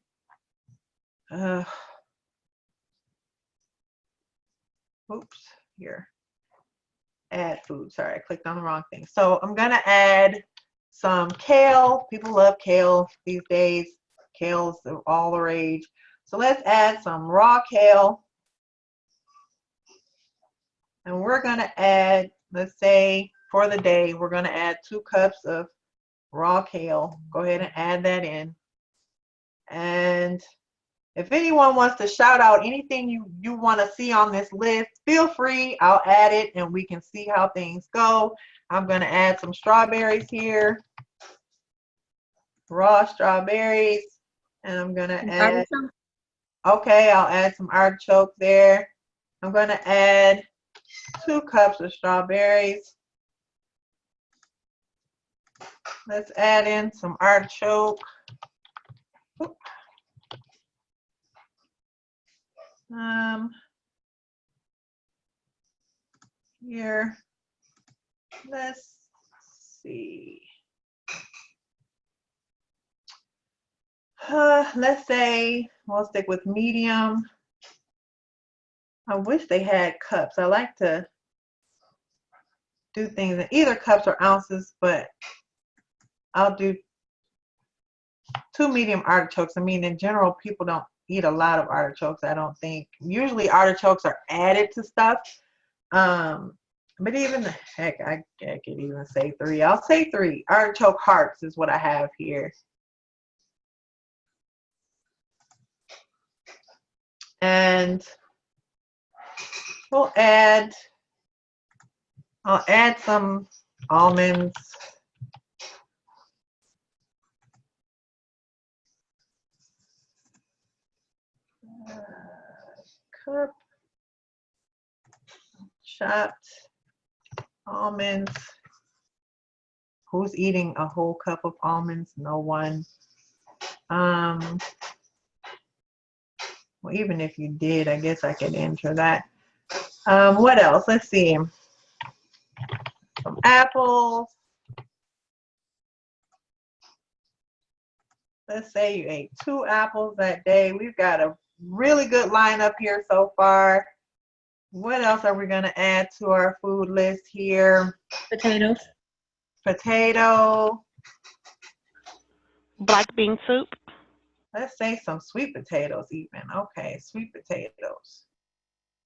Oops, here. Add food. Sorry, I clicked on the wrong thing. So I'm gonna add some kale. People love kale these days. Kale's all the rage. So let's add some raw kale. And we're going to add, let's say for the day, we're going to add 2 cups of raw kale. Go ahead and add that in. And if anyone wants to shout out anything you want to see on this list, feel free. I'll add it and we can see how things go. I'm going to add some strawberries here. Raw strawberries. And I'm going to add, okay, I'll add some artichoke there. I'm going to add 2 cups of strawberries. Let's add in some artichoke. Here, let's see. Let's say we'll stick with medium. I wish they had cups. I like to do things in either cups or ounces, but I'll do 2 medium artichokes. I mean, in general, people don't eat a lot of artichokes, I don't think. Usually artichokes are added to stuff. But even the heck, I could even say 3. I'll say 3. Artichoke hearts is what I have here. And I'll add some almonds. cup chopped almonds. Who's eating a whole cup of almonds? No one. Well, even if you did, I guess I could enter that. What else? Let's see. Some apples. Let's say you ate 2 apples that day. We've got a really good lineup here so far. What else are we going to add to our food list here? Potatoes. Potato. Black bean soup. Let's say some sweet potatoes even. Okay, sweet potatoes.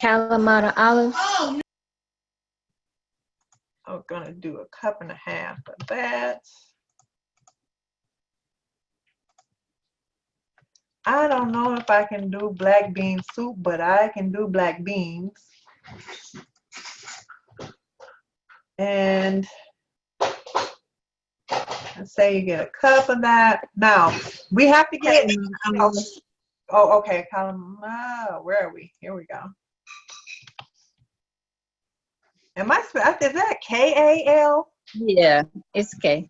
Kalamata olives. I'm going to do 1.5 cups of that. I don't know if I can do black bean soup, but I can do black beans. And let's say you get 1 cup of that. Now, we have to get, oh, okay, where are we? Here we go. Am I, is that K-A-L? Yeah, it's okay.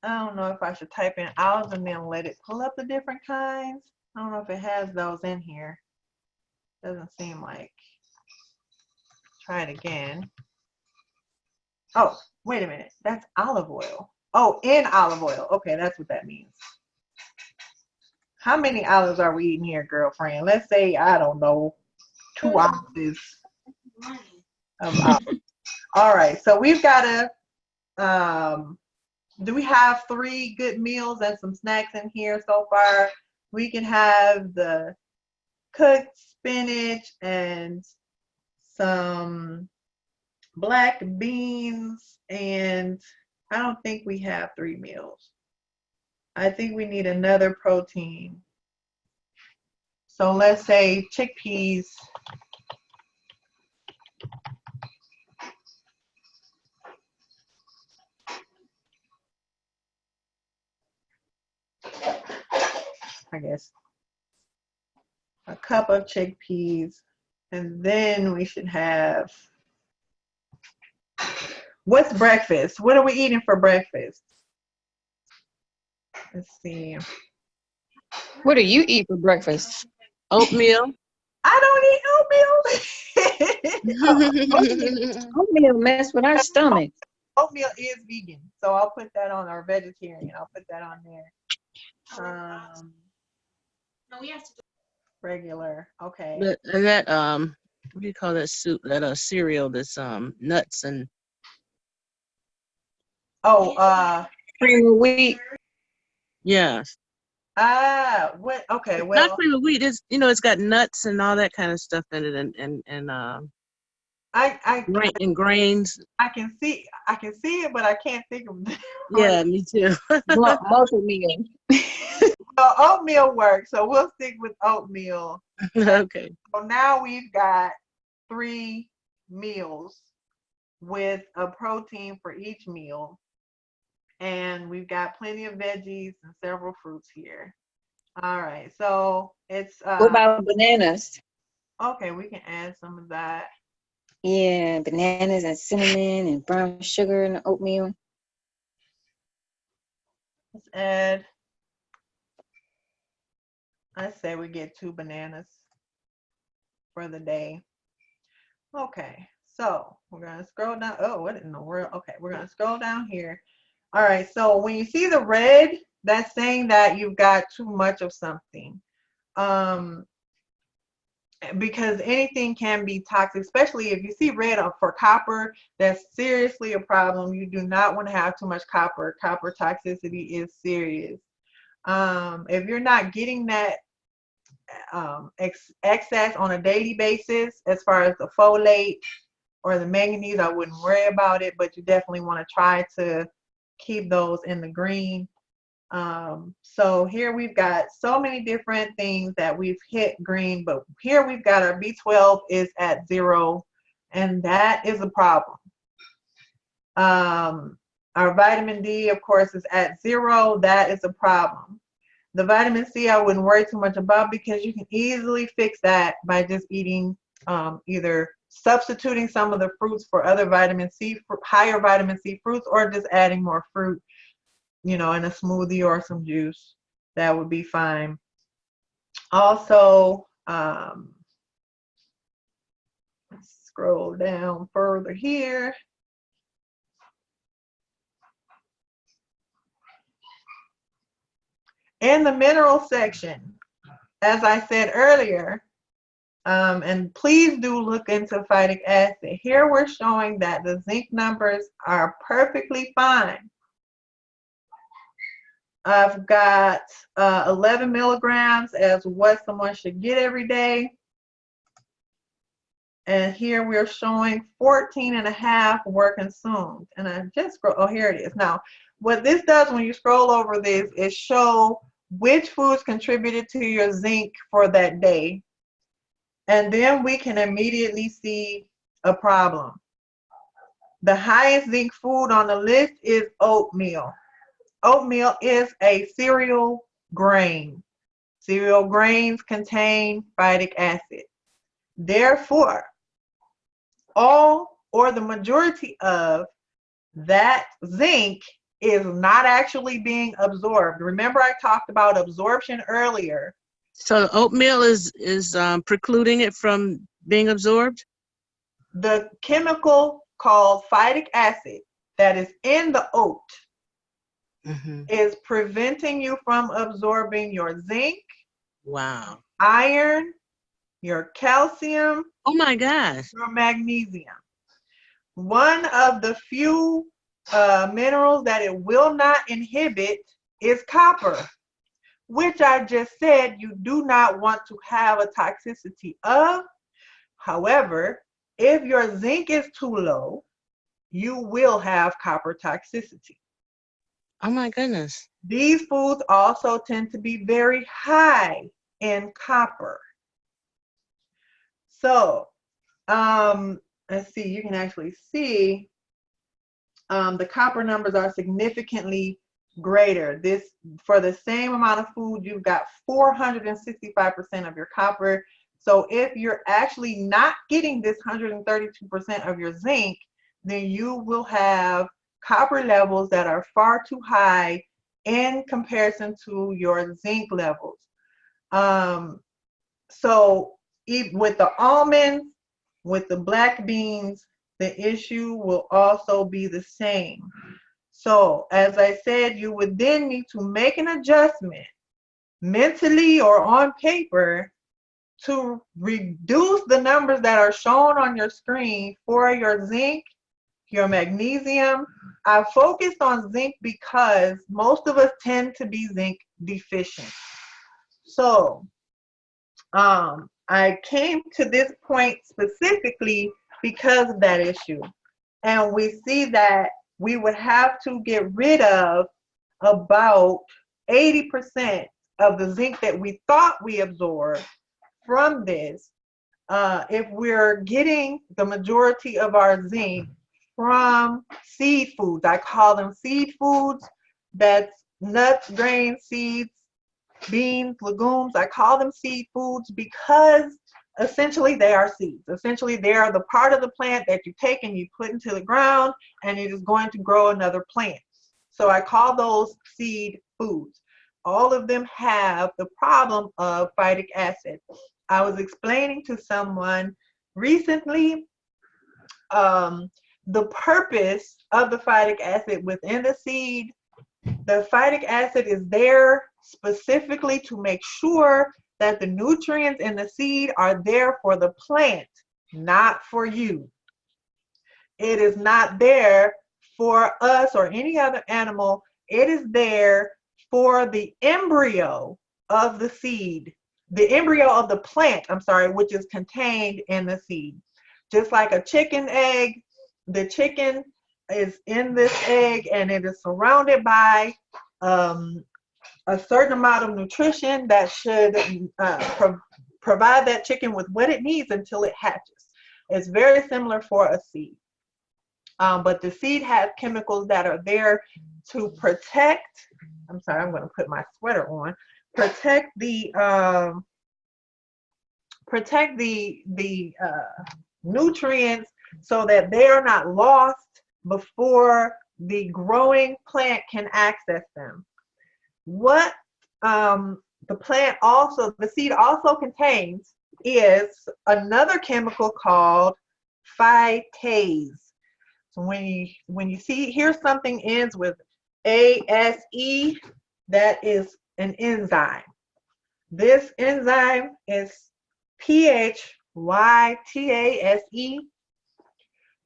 I don't know if I should type in olives and then let it pull up the different kinds. I don't know if it has those in here. Doesn't seem like. Try it again. Oh, wait a minute. That's olive oil. Oh, in olive oil. Okay, that's what that means. How many olives are we eating here, girlfriend? Let's say, I don't know, 2 ounces of olives. All right, so we've got to, do we have 3 good meals and some snacks in here so far? We can have the cooked spinach and some black beans, and I don't think we have 3 meals. I think we need another protein. So let's say chickpeas. I guess 1 cup of chickpeas, and then we should have, what's breakfast? What are we eating for breakfast? Let's see. What do you eat for breakfast? Oatmeal. I don't eat oatmeal. Oatmeal mess with our stomach. Oatmeal is vegan, so I'll put that on, or vegetarian. I'll put that on there. No, we have to. Regular. Okay. But that what do you call that soup? That cereal that's nuts and Cream of wheat. yeah. What? Okay. Not Well, cream of wheat. It's it's got nuts and all that kind of stuff in it and I grains. I can see it, but I can't think of it. Yeah, me too. Multi-meal. So oatmeal works. So we'll stick with oatmeal. Okay. So now we've got 3 meals with a protein for each meal. And we've got plenty of veggies and several fruits here. All right. So it's What about bananas? okay, we can add some of that. Yeah, bananas and cinnamon and brown sugar and oatmeal. Let's add, I say we get 2 bananas for the day. Okay, so we're going to scroll down. Oh, what in the world? Okay, we're going to scroll down here. All right, so when you see the red, that's saying that you've got too much of something. Because anything can be toxic, especially if you see red for copper, that's seriously a problem. You do not want to have too much copper. Copper toxicity is serious. If you're not getting that excess on a daily basis, as far as the folate or the manganese, I wouldn't worry about it, but you definitely want to try to keep those in the green. So here we've got so many different things that we've hit green, but here we've got our B12 is at 0, and that is a problem. Our vitamin D, of course, is at 0. That is a problem. The vitamin C, I wouldn't worry too much about because you can easily fix that by just eating either substituting some of the fruits for other vitamin C, higher vitamin C fruits, or just adding more fruit, in a smoothie or some juice. That would be fine. Also, let's scroll down further here. In the mineral section, as I said earlier, and please do look into phytic acid. Here we're showing that the zinc numbers are perfectly fine. I've got 11 milligrams as what someone should get every day. And here we're showing 14.5 were consumed. And I just scroll, oh, here it is. Now, what this does when you scroll over this is show which foods contributed to your zinc for that day. And then we can immediately see a problem. The highest zinc food on the list is oatmeal. Oatmeal is a cereal grain. Cereal grains contain phytic acid. Therefore, all or the majority of that zinc is not actually being absorbed. Remember, I talked about absorption earlier. So the oatmeal is precluding it from being absorbed? The chemical called phytic acid that is in the oat is preventing you from absorbing your zinc, wow, iron, your calcium, oh my gosh, your magnesium. One of the few minerals that it will not inhibit is copper, which I just said you do not want to have a toxicity of. However, if your zinc is too low, you will have copper toxicity. oh my goodness. These foods also tend to be very high in copper. So, let's see, you can actually see the copper numbers are significantly greater. This, for the same amount of food, you've got 465% of your copper. So if you're actually not getting this 132% of your zinc, then you will have copper levels that are far too high in comparison to your zinc levels. So with the almonds, with the black beans, the issue will also be the same. So as I said, you would then need to make an adjustment mentally or on paper to reduce the numbers that are shown on your screen for your zinc, your magnesium. I focused on zinc because most of us tend to be zinc deficient. So I came to this point specifically because of that issue. And we see that we would have to get rid of about 80% of the zinc that we thought we absorbed from this if we're getting the majority of our zinc from seed foods. I call them seed foods. That's nuts, grains, seeds, beans, legumes. I call them seed foods because essentially they are seeds. Essentially they are the part of the plant that you take and you put into the ground and it is going to grow another plant. So I call those seed foods. All of them have the problem of phytic acid. I was explaining to someone recently the purpose of the phytic acid within the seed. The phytic acid is there specifically to make sure that the nutrients in the seed are there for the plant, not for you. It is not there for us or any other animal. It is there for the embryo of the seed, the embryo of the plant, I'm sorry, which is contained in the seed. Just like a chicken egg, the chicken is in this egg and it is surrounded by a certain amount of nutrition that should provide that chicken with what it needs until it hatches. It's very similar for a seed. But the seed has chemicals that are there to protect. I'm sorry, I'm going to put my sweater on. Protect the nutrients so that they are not lost before the growing plant can access them. What the seed also contains is another chemical called phytase. So when you see here something ends with ASE, that is an enzyme. This enzyme is PHYTASE.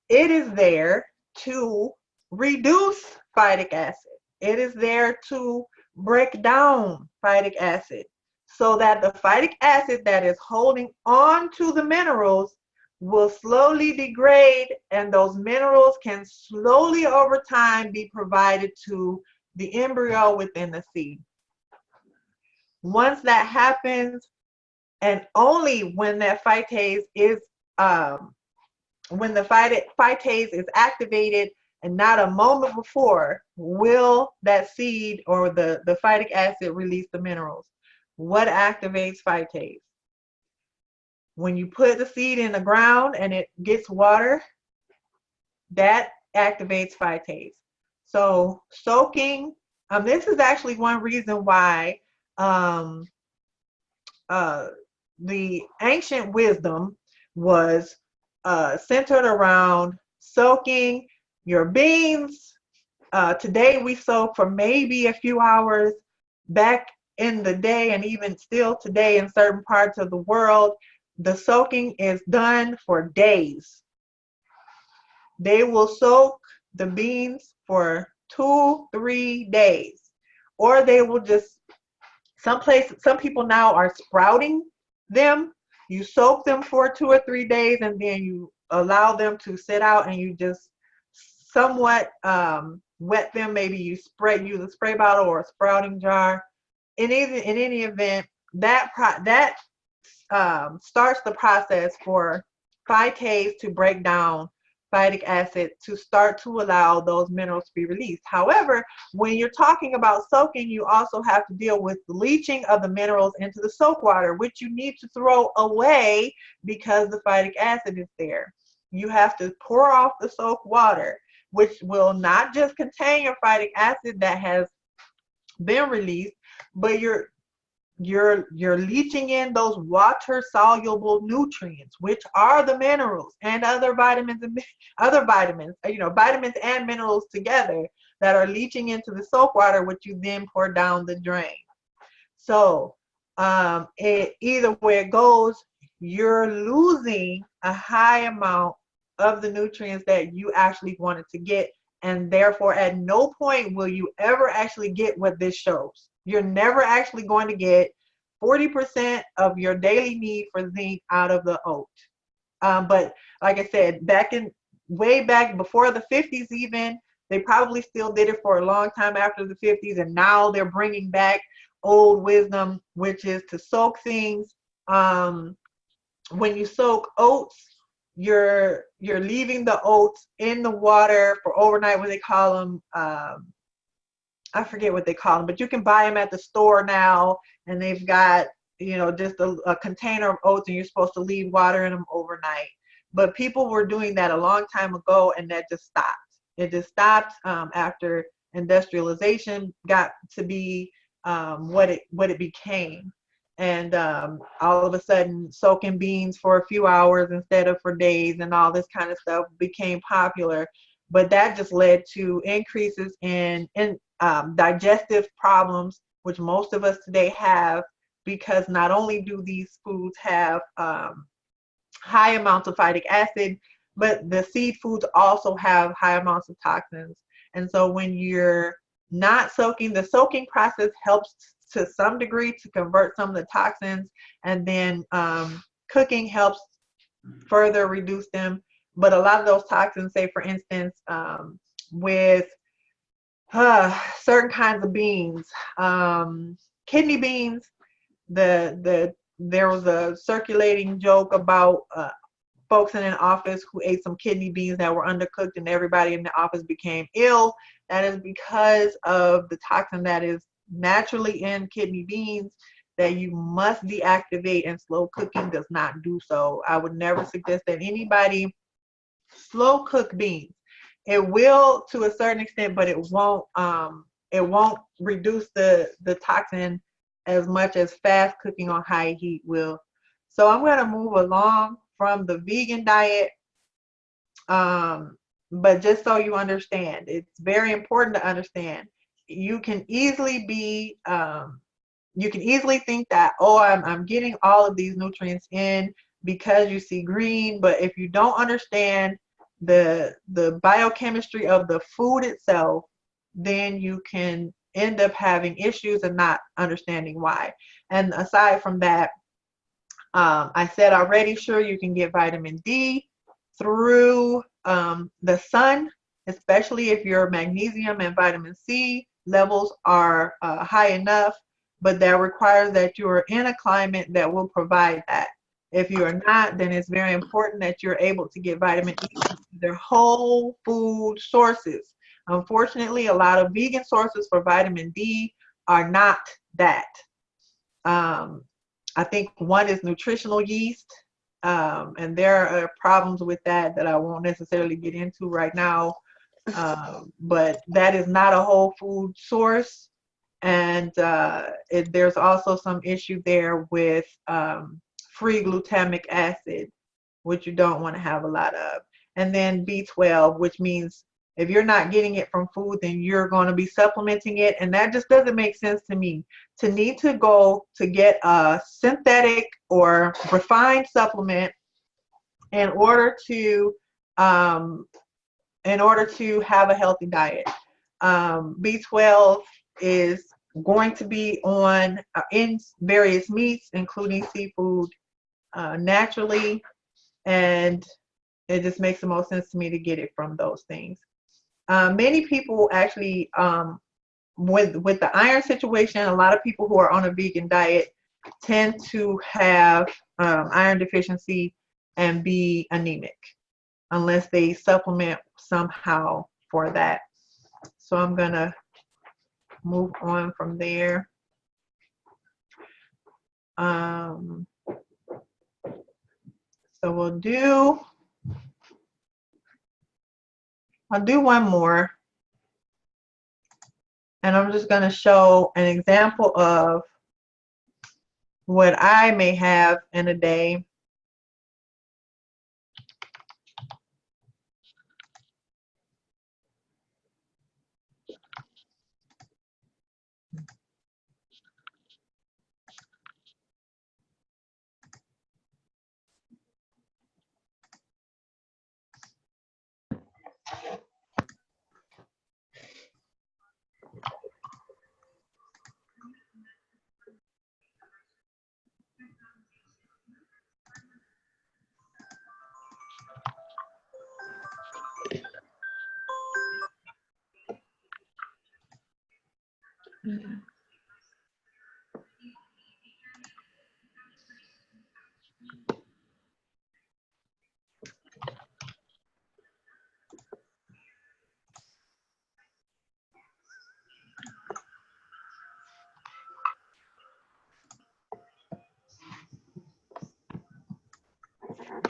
It is there to reduce phytic acid. It is there to break down phytic acid so that the phytic acid that is holding on to the minerals will slowly degrade, and those minerals can slowly over time be provided to the embryo within the seed. Once that happens, and only when that phytase is phytase is activated, and not a moment before, will that seed or the phytic acid release the minerals. What activates phytase? When you put the seed in the ground and it gets water, that activates phytase. So soaking, this is actually one reason why the ancient wisdom was centered around soaking your beans. Today we soak for maybe a few hours. Back in the day, and even still today in certain parts of the world, the soaking is done for days. They will soak the beans for 2-3 days, or they will just, some people now are sprouting them. You soak them for 2 or 3 days, and then you allow them to sit out, and you just somewhat wet them. Maybe you use a spray bottle or a sprouting jar. In any event, that starts the process for phytase to break down phytic acid to start to allow those minerals to be released. However, when you're talking about soaking, you also have to deal with the leaching of the minerals into the soak water, which you need to throw away because the phytic acid is there. You have to pour off the soak water, which will not just contain your phytic acid that has been released, but you're leaching in those water soluble nutrients, which are the minerals and other vitamins, vitamins and minerals together, that are leaching into the soak water, which you then pour down the drain. So either way it goes, you're losing a high amount of the nutrients that you actually wanted to get, and therefore at no point will you ever actually get what this shows. You're never actually going to get 40% of your daily need for zinc out of the oat. But like I said, way back before the 50s even, they probably still did it for a long time after the 50s, and now they're bringing back old wisdom, which is to soak things. When you soak oats, you're leaving the oats in the water for overnight. What they call them, I forget what they call them, but you can buy them at the store now, and they've got just a container of oats, and you're supposed to leave water in them overnight. But people were doing that a long time ago, and that just stopped. It just stopped after industrialization got to be what it became. And all of a sudden, soaking beans for a few hours instead of for days and all this kind of stuff became popular. But that just led to increases in digestive problems, which most of us today have, because not only do these foods have high amounts of phytic acid, but the seed foods also have high amounts of toxins. And so when you're not soaking, the soaking process helps to some degree to convert some of the toxins, and then cooking helps further reduce them. But a lot of those toxins, say for instance, with certain kinds of beans, kidney beans, there was a circulating joke about folks in an office who ate some kidney beans that were undercooked and everybody in the office became ill. That is because of the toxin that is naturally in kidney beans that you must deactivate, and slow cooking does not do so. I would never suggest that anybody slow cook beans. It will to a certain extent, but it won't reduce the toxin as much as fast cooking on high heat will. So I'm going to move along from the vegan diet. But just so you understand, it's very important to understand. You can easily think that, oh, I'm getting all of these nutrients in because you see green. But if you don't understand the biochemistry of the food itself, then you can end up having issues and not understanding why. And aside from that, I said already, sure, you can get vitamin D through the sun, especially if your magnesium and vitamin C levels are high enough, but that requires that you are in a climate that will provide that. If you are not, then it's very important that you're able to get vitamin D from their whole food sources. Unfortunately, a lot of vegan sources for vitamin D are not that. I think one is nutritional yeast, and there are problems with that I won't necessarily get into right now. But that is not a whole food source, and there's also some issue there with free glutamic acid, which you don't want to have a lot of. And then B12, which means if you're not getting it from food, then you're going to be supplementing it, and that just doesn't make sense to me. To need to go to get a synthetic or refined supplement in order to have a healthy diet. B12 is going to be in various meats, including seafood, naturally, and it just makes the most sense to me to get it from those things. Many people actually, with the iron situation, a lot of people who are on a vegan diet tend to have iron deficiency and be anemic unless they supplement somehow for that. So I'm going to move on from there. So I'll do one more. And I'm just going to show an example of what I may have in a day.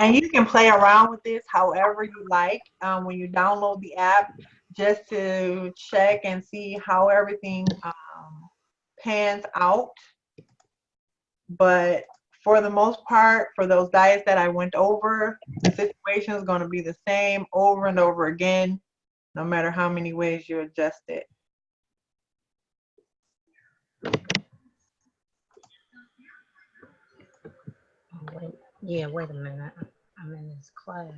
And you can play around with this however you like when you download the app, just to check and see how everything pans out. But for the most part, for those diets that I went over, the situation is going to be the same over and over again, no matter how many ways you adjust it. Wait a minute. I'm in this class.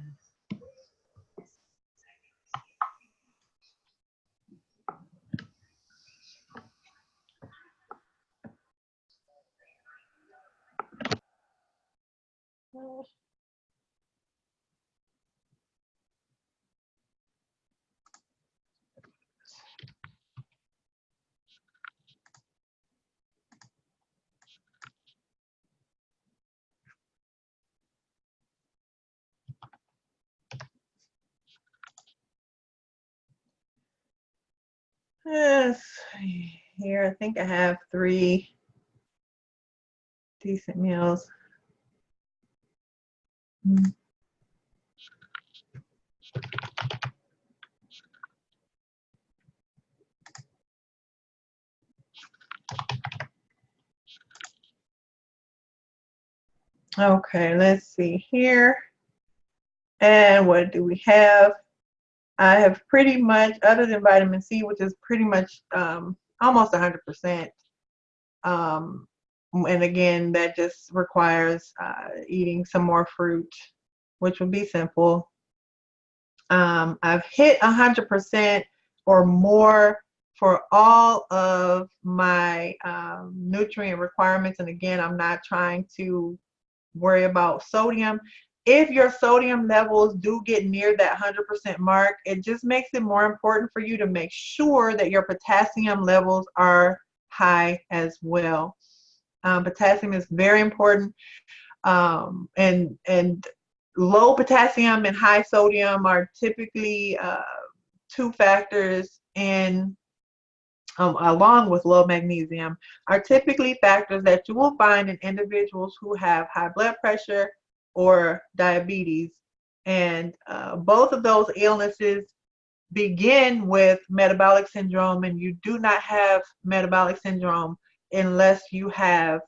Let's see here. I think I have 3 decent meals. Mm. Okay, let's see here. And what do we have? I have pretty much, other than vitamin C, which is pretty much almost 100%. And again, that just requires eating some more fruit, which would be simple. I've hit 100% or more for all of my nutrient requirements. And again, I'm not trying to worry about sodium. If your sodium levels do get near that 100% mark, it just makes it more important for you to make sure that your potassium levels are high as well. Potassium is very important, and low potassium and high sodium are typically 2 factors in along with low magnesium, are typically factors that you will find in individuals who have high blood pressure or diabetes. And both of those illnesses begin with metabolic syndrome, and you do not have metabolic syndrome unless you have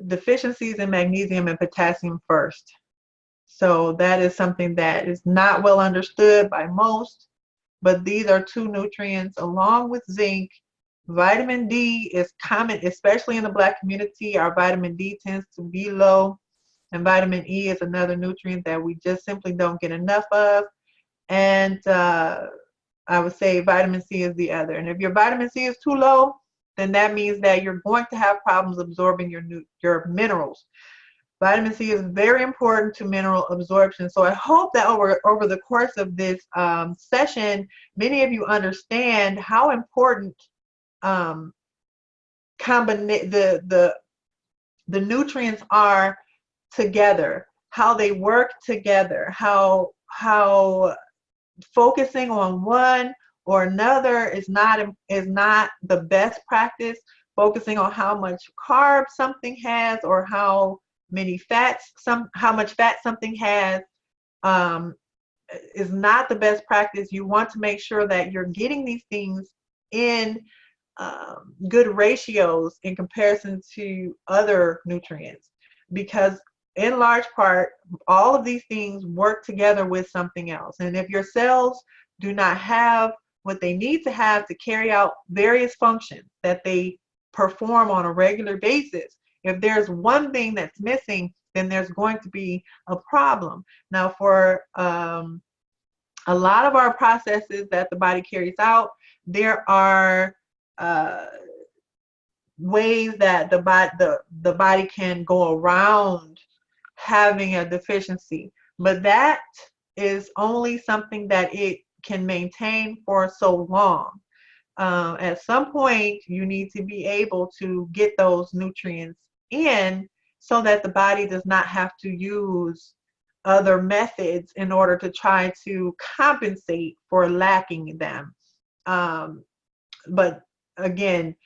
deficiencies in magnesium and potassium first. So that is something that is not well understood by most, but these are 2 nutrients along with zinc. Vitamin D is common, especially in the Black community. Our vitamin D tends to be low, and vitamin E is another nutrient that we just simply don't get enough of. And I would say vitamin C is the other. And if your vitamin C is too low, then that means that you're going to have problems absorbing your minerals. Vitamin C is very important to mineral absorption. So I hope that over the course of this session, many of you understand how important the nutrients are together, how they work together, how focusing on one or another is not the best practice. Focusing on how much carbs something has or how much fat something has is not the best practice. You want to make sure that you're getting these things in good ratios in comparison to other nutrients, because in large part all of these things work together with something else. And if your cells do not have what they need to have to carry out various functions that they perform on a regular basis, if there's one thing that's missing, then there's going to be a problem. Now, for a lot of our processes that the body carries out, there are ways that the body can go around having a deficiency, but that is only something that it can maintain for so long. At some point, you need to be able to get those nutrients in so that the body does not have to use other methods in order to try to compensate for lacking them. But again,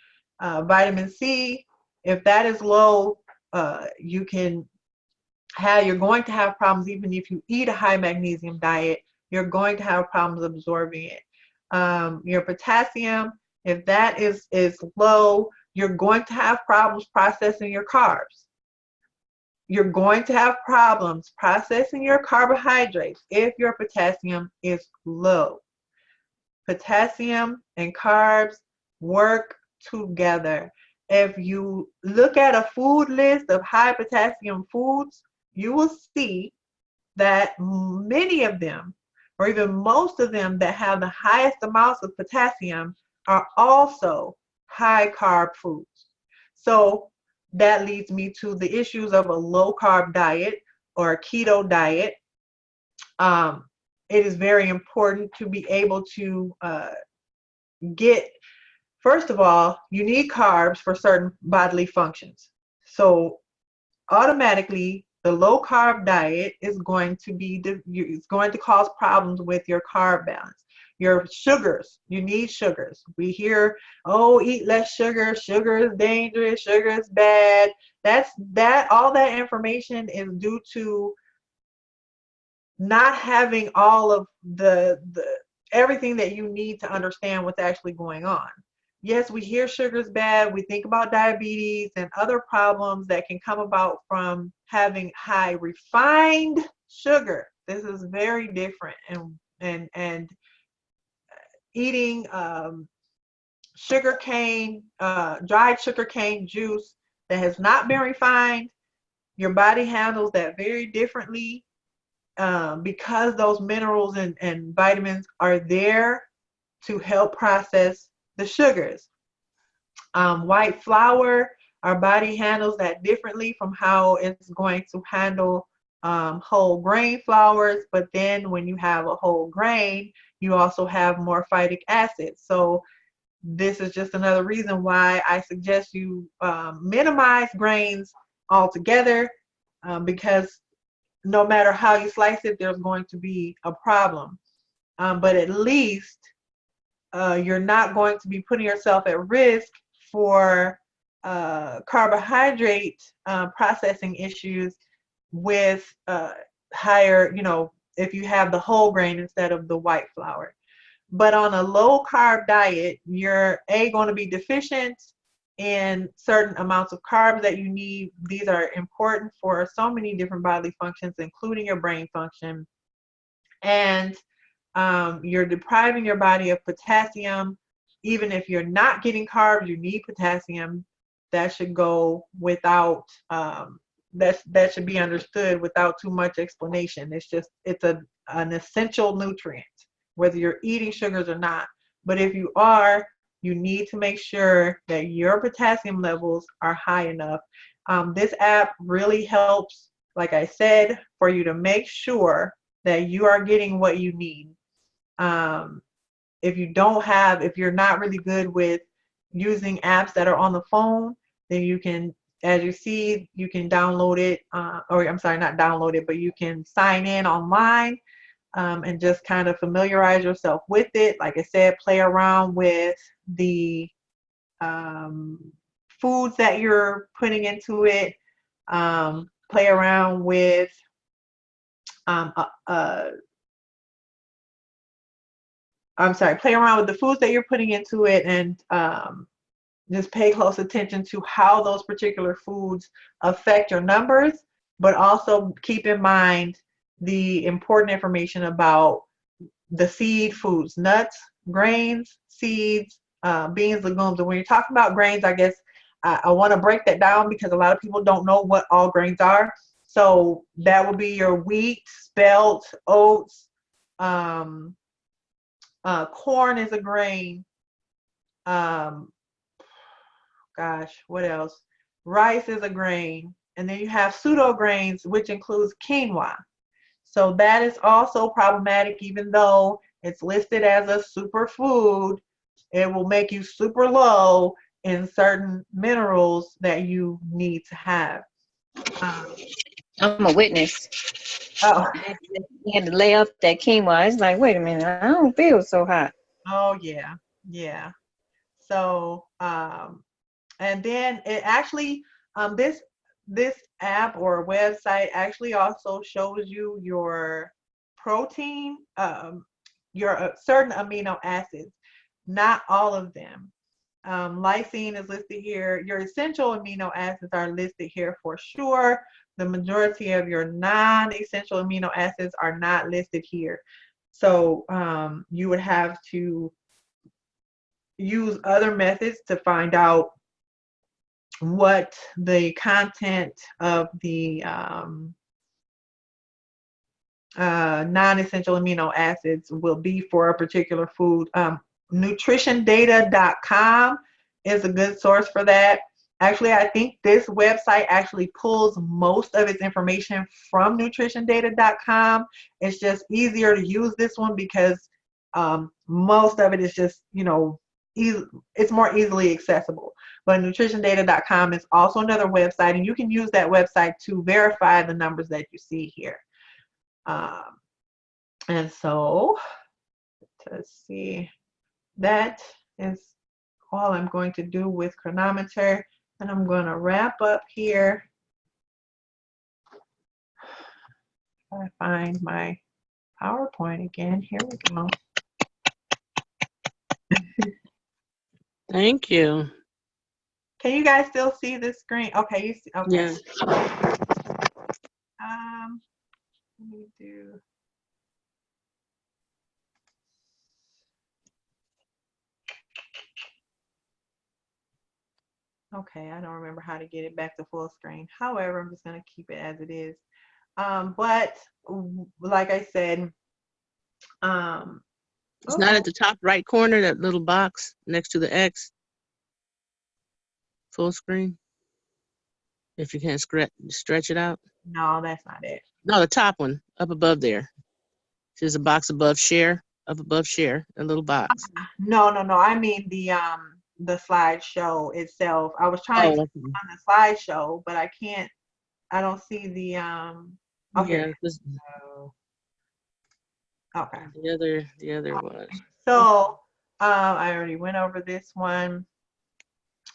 vitamin C, if that is low, you're going to have problems. Even if you eat a high magnesium diet, you're going to have problems absorbing it. Your potassium, if that is low, you're going to have problems processing your carbs. You're going to have problems processing your carbohydrates if your potassium is low. Potassium and carbs work together. If you look at a food list of high potassium foods, you will see that many of them, or even most of them that have the highest amounts of potassium, are also high carb foods. So that leads me to the issues of a low carb diet or a keto diet. It is very important to be able to get, first of all, you need carbs for certain bodily functions. So automatically, the low carb diet is going to cause problems with your carb balance. your sugars. You need sugars. We hear, oh, eat less sugar. Sugar is dangerous. Sugar is bad. All that information is due to not having all of the everything that you need to understand what's actually going on. Yes, we hear sugar's bad. We think about diabetes and other problems that can come about from having high refined sugar. This is very different. And eating dried sugar cane juice that has not been refined, your body handles that very differently, because those minerals and vitamins are there to help process the sugars. White flour, our body handles that differently from how it's going to handle whole grain flours. But then when you have a whole grain, you also have more phytic acid. So this is just another reason why I suggest you minimize grains altogether, because no matter how you slice it, there's going to be a problem. But at least you're not going to be putting yourself at risk for carbohydrate processing issues with higher, if you have the whole grain instead of the white flour. But on a low carb diet, you're going to be deficient in certain amounts of carbs that you need. These are important for so many different bodily functions, including your brain function. And you're depriving your body of potassium. Even if you're not getting carbs, you need potassium. That should go without, that should be understood without too much explanation. It's an essential nutrient, whether you're eating sugars or not. But if you are, you need to make sure that your potassium levels are high enough. This app really helps, like I said, for you to make sure that you are getting what you need. If you're not really good with using apps that are on the phone, then you can, as you see, you can download it, or I'm sorry, not download it, but you can sign in online, and just kind of familiarize yourself with it. Like I said, play around with the foods that you're putting into it. Play around with play around with the foods that you're putting into it, and just pay close attention to how those particular foods affect your numbers, but also keep in mind the important information about the seed foods, nuts, grains, seeds, beans, legumes. And when you're talking about grains, I guess I want to break that down because a lot of people don't know what all grains are. So that would be your wheat, spelt, oats, corn is a grain. What else? Rice is a grain. And then you have pseudo grains, which includes quinoa. So that is also problematic. Even though it's listed as a superfood, it will make you super low in certain minerals that you need to have. I'm a witness. Oh, You had to lay off that quinoa. It's like, wait a minute, I don't feel so hot. oh yeah. So, and then it actually, this app or website actually also shows you your protein, your certain amino acids, not all of them. Lysine is listed here. Your essential amino acids are listed here for sure. The majority of your non-essential amino acids are not listed here. So you would have to use other methods to find out what the content of the non-essential amino acids will be for a particular food. Nutritiondata.com is a good source for that. Actually, I think this website actually pulls most of its information from nutritiondata.com. It's just easier to use this one because most of it is just, it's more easily accessible. But nutritiondata.com is also another website, and you can use that website to verify the numbers that you see here. And so Let's see. That is all I'm going to do with chronometer. And I'm going to wrap up here. I find my PowerPoint again. Here we go. Thank you. Can you guys still see this screen? Okay, you see. Okay. Yeah. Let me do. Okay, I don't remember how to get it back to full screen. However, I'm just going to keep it as it is. But like I said, It's not at the top right corner, that little box next to the X. Full screen. If you can't stretch it out. no, that's not it. No, the top one up above there. There's a box above share, up above share, a little box. No. I mean the slideshow itself. I was trying to Okay. on the slideshow, but I can't. I don't see the Okay. Yeah, So, okay. the other one. So I already went over this one.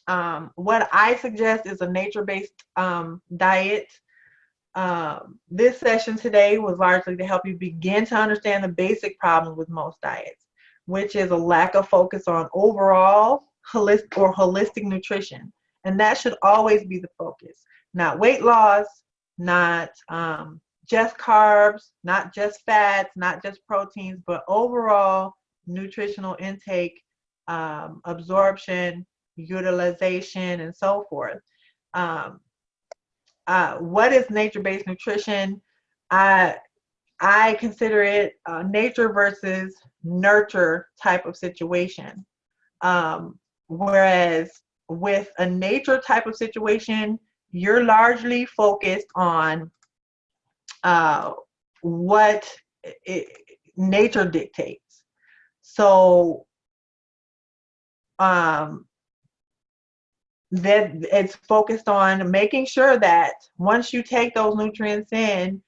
What I suggest is a nature-based diet. This session today was largely to help you begin to understand the basic problems with most diets, which is a lack of focus on overall holistic nutrition. And that should always be the focus. Not weight loss, not just carbs, not just fats, not just proteins, but overall nutritional intake, absorption, utilization, and so forth. What is nature-based nutrition? I consider it nature versus nurture type of situation. Whereas with a nature type of situation, you're largely focused on what nature dictates. So that it's focused on making sure that once you take those nutrients in,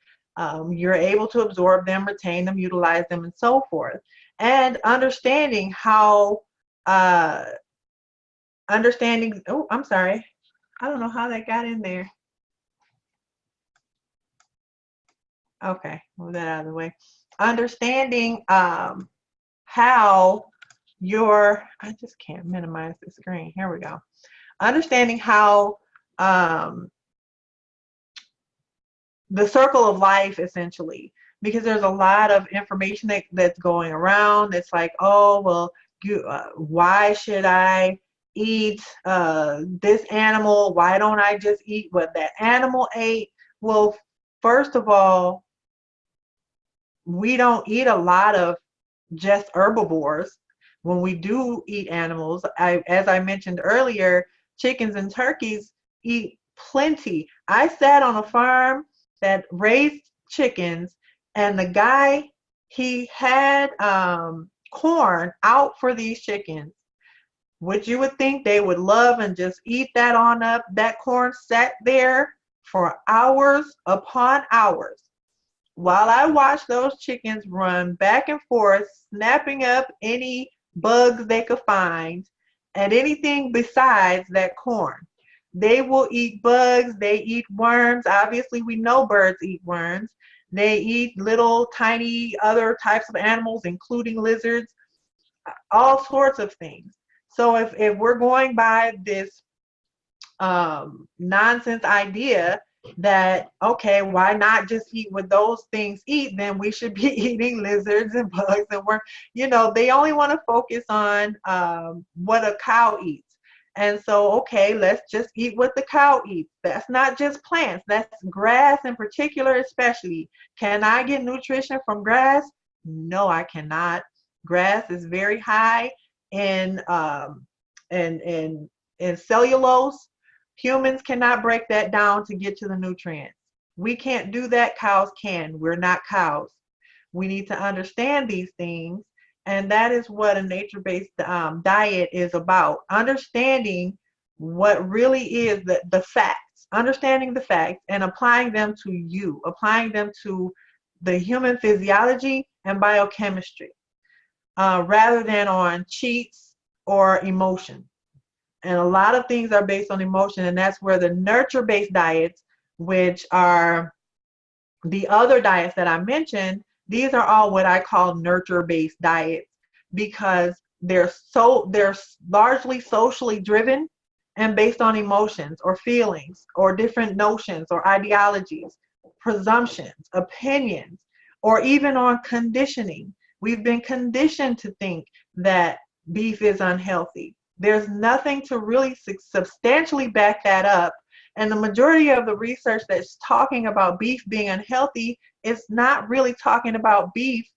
you're able to absorb them, retain them, utilize them, and so forth. And understanding how, oh, I'm sorry. I don't know how that got in there. Okay, move that out of the way. Understanding how I just can't minimize the screen. Here we go. Understanding how the circle of life, essentially, because there's a lot of information that's going around. It's like, oh, well, why should I eat this animal? Why don't I just eat what that animal ate? Well, first of all, we don't eat a lot of just herbivores. When we do eat animals, as I mentioned earlier, chickens and turkeys eat plenty. I sat on a farm that raised chickens, and the guy, he had corn out for these chickens, which you would think they would love and just eat that on up. That corn sat there for hours upon hours while I watched those chickens run back and forth, snapping up any bugs they could find and anything besides that corn. They will eat bugs, they eat worms. Obviously, we know birds eat worms. They eat little tiny other types of animals, including lizards, all sorts of things. So if we're going by this nonsense idea that, okay, why not just eat what those things eat, then we should be eating lizards and bugs and worms. They only want to focus on what a cow eats. And so, okay, let's just eat what the cow eats. That's not just plants, that's grass in particular, especially. Can I get nutrition from grass? No, I cannot. Grass is very high in cellulose. Humans cannot break that down to get to the nutrients. We can't do that. Cows can. We're not cows. We need to understand these things. And that is what a nature-based diet is about. Understanding what really is the facts, understanding the facts and applying them to you, applying them to the human physiology and biochemistry. rather than on cheats or emotion. And a lot of things are based on emotion, and that's where the nurture-based diets, which are the other diets that I mentioned, these are all what I call nurture-based diets because they're largely socially driven and based on emotions or feelings or different notions or ideologies, presumptions, opinions, or even on conditioning. We've been conditioned to think that beef is unhealthy. There's nothing to really substantially back that up. And the majority of the research that's talking about beef being unhealthy is not really talking about beef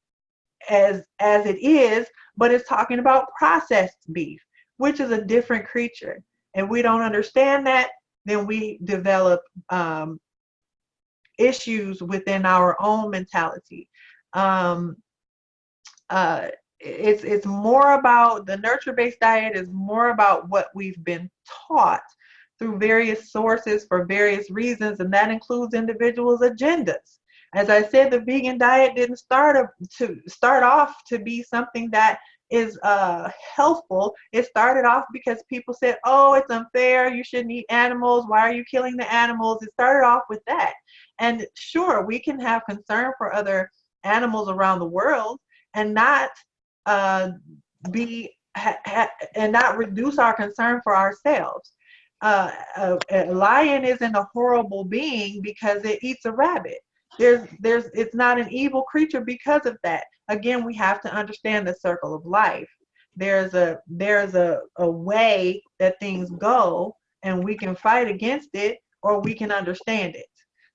as it is, but it's talking about processed beef, which is a different creature. And we don't understand that, then we develop issues within our own mentality. Um, it's more about the nurture-based diet is more about what we've been taught through various sources for various reasons, and that includes individuals' agendas. As I said, the vegan diet didn't start off to be something that is healthful. It started off because people said, "Oh, it's unfair. You shouldn't eat animals. Why are you killing the animals?" It started off with that. And sure, we can have concern for other animals around the world and not and not reduce our concern for ourselves. A lion isn't a horrible being because it eats a rabbit. It's not an evil creature because of that. Again, we have to understand the circle of life. There's a way that things go, and we can fight against it or we can understand it.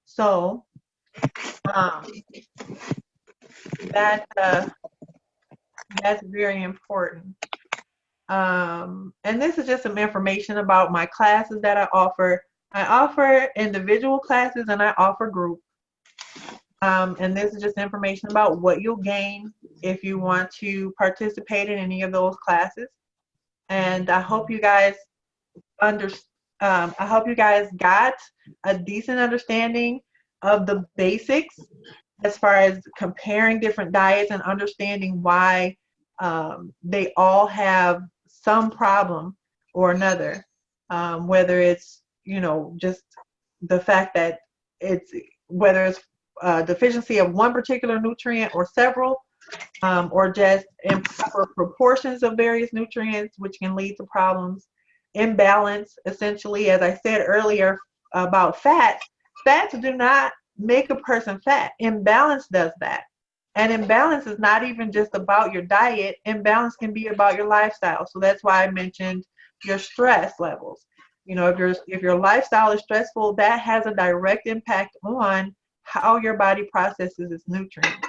So that that's very important. And this is just some information about my classes that I offer. I offer individual classes and I offer group. And this is just information about what you'll gain if you want to participate in any of those classes. And I hope you guys I hope you guys got a decent understanding of the basics as far as comparing different diets and understanding why they all have some problem or another, whether it's just the fact that whether it's deficiency of one particular nutrient or several, or just improper proportions of various nutrients, which can lead to problems. Imbalance, essentially, as I said earlier about fats do not make a person fat. Imbalance does that. And imbalance is not even just about your diet. Imbalance can be about your lifestyle. So that's why I mentioned your stress levels. If your lifestyle is stressful, that has a direct impact on how your body processes its nutrients.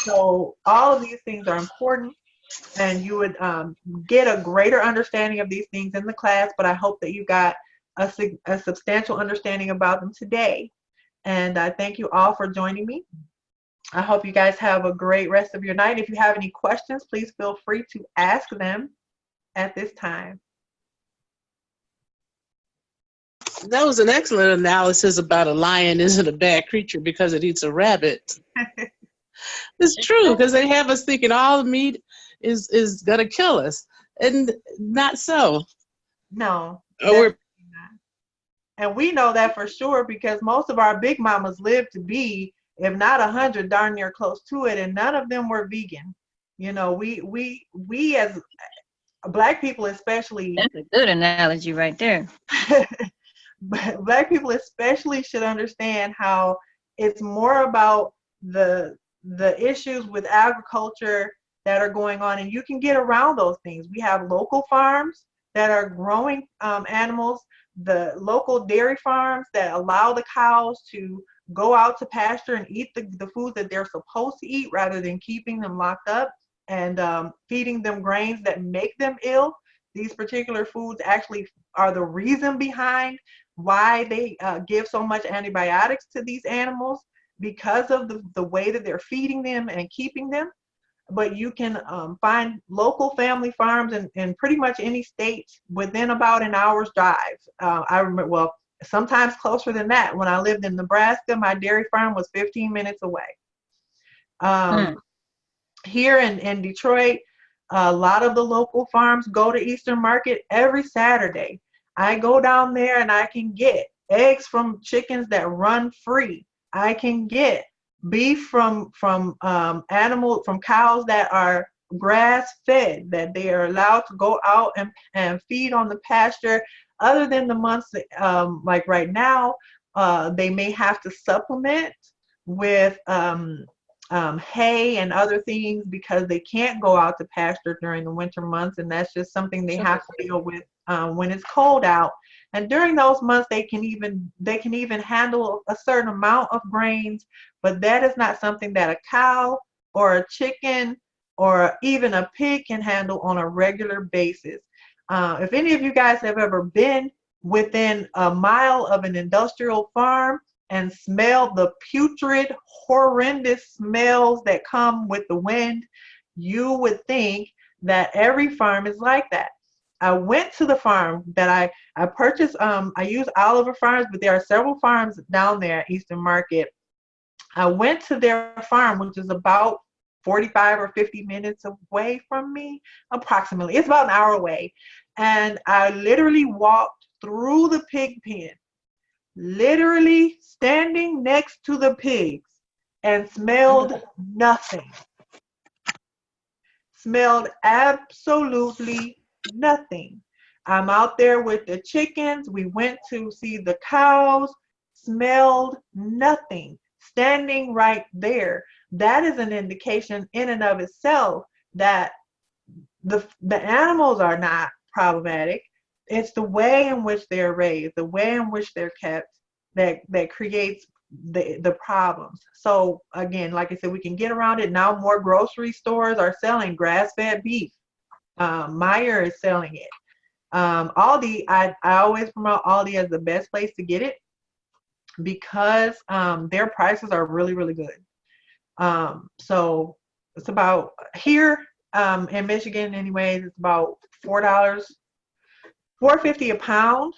So all of these things are important, and you would get a greater understanding of these things in the class, but I hope that you got a substantial understanding about them today. And I thank you all for joining me. I hope you guys have a great rest of your night. If you have any questions, please feel free to ask them at this time. That was an excellent analysis about a lion isn't a bad creature because it eats a rabbit. It's true, because they have us thinking all the meat is going to kill us, and not so. No. Or and we know that for sure because most of our big mamas lived to be, if not 100, darn near close to it, and none of them were vegan. We as Black people especially. That's a good analogy right there. Black people especially should understand how it's more about the issues with agriculture that are going on, and you can get around those things. We have local farms that are growing animals, the local dairy farms that allow the cows to go out to pasture and eat the food that they're supposed to eat rather than keeping them locked up and feeding them grains that make them ill. These particular foods actually are the reason behind why they give so much antibiotics to these animals, because of the way that they're feeding them and keeping them. But you can find local family farms in pretty much any state within about an hour's drive. I remember, well, sometimes closer than that. When I lived in Nebraska, my dairy farm was 15 minutes away. Here in Detroit, a lot of the local farms go to Eastern Market every Saturday. I go down there and I can get eggs from chickens that run free. I can get beef from cows that are grass fed, that they are allowed to go out and feed on the pasture. Other than the months like right now, they may have to supplement with hay and other things because they can't go out to pasture during the winter months, and that's just something they have to deal with when it's cold out. And during those months, they can even handle a certain amount of grains, but that is not something that a cow or a chicken or even a pig can handle on a regular basis. If any of you guys have ever been within a mile of an industrial farm and smelled the putrid, horrendous smells that come with the wind, you would think that every farm is like that. I went to the farm that I purchased. I use Oliver Farms, but there are several farms down there at Eastern Market. I went to their farm, which is about 45 or 50 minutes away from me, approximately. It's about an hour away. And I literally walked through the pig pen, literally standing next to the pigs, and smelled nothing. Smelled absolutely nothing. I'm out there with the chickens. We went to see the cows, smelled nothing. Standing right there. That is an indication in and of itself that the animals are not problematic. It's the way in which they're raised, the way in which they're kept that creates the problems. So again, like I said, we can get around it. Now more grocery stores are selling grass-fed beef. Meyer is selling it. Aldi, I always promote Aldi as the best place to get it because their prices are really, really good. So it's about here in Michigan anyways, it's about $4.50 a pound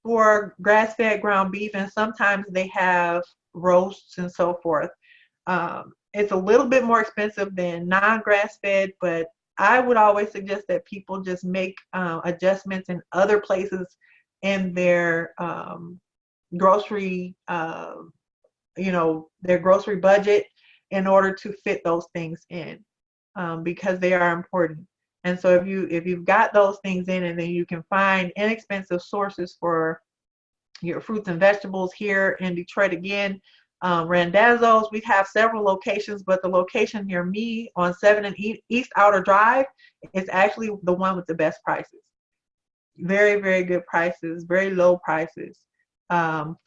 for grass-fed ground beef, and sometimes they have roasts and so forth. It's a little bit more expensive than non-grass-fed, but I would always suggest that people just make adjustments in other places in their grocery, their grocery budget in order to fit those things in, because they are important. And so if you've got those things in, and then you can find inexpensive sources for your fruits and vegetables here in Detroit again, Randazzo's, we have several locations, but the location near me on 7 and East Outer Drive is actually the one with the best prices. Very, very good prices, very low prices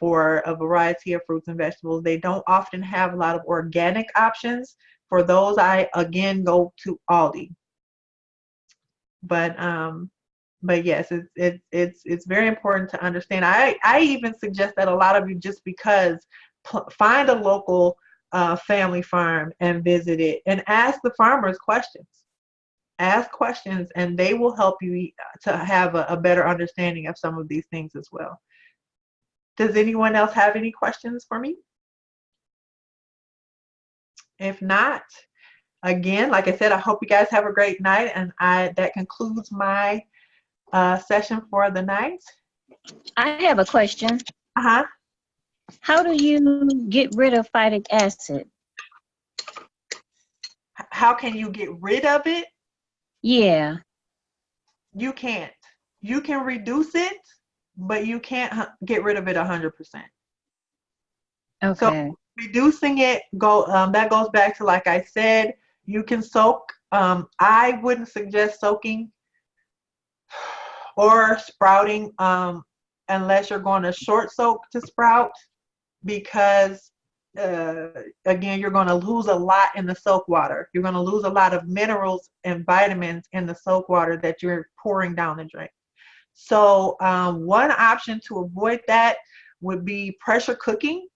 for a variety of fruits and vegetables. They don't often have a lot of organic options. For those, I again go to Aldi. But yes, it's very important to understand. I even suggest that a lot of you, just because, find a local family farm and visit it and ask the farmers questions. Ask questions, and they will help you to have a better understanding of some of these things as well. Does anyone else have any questions for me? If not, again, like I said, I hope you guys have a great night, and that concludes my session for the night. I have a question. Uh-huh. How do you get rid of phytic acid? How can you get rid of it? Yeah. You can't. You can reduce it, but you can't get rid of it 100%. Okay. So reducing it that goes back to, like I said, you can soak. I wouldn't suggest soaking or sprouting unless you're going to short soak to sprout, because again, you're going to lose a lot in the soak water. You're going to lose a lot of minerals and vitamins in the soak water that you're pouring down the drain. So one option to avoid that would be pressure cooking.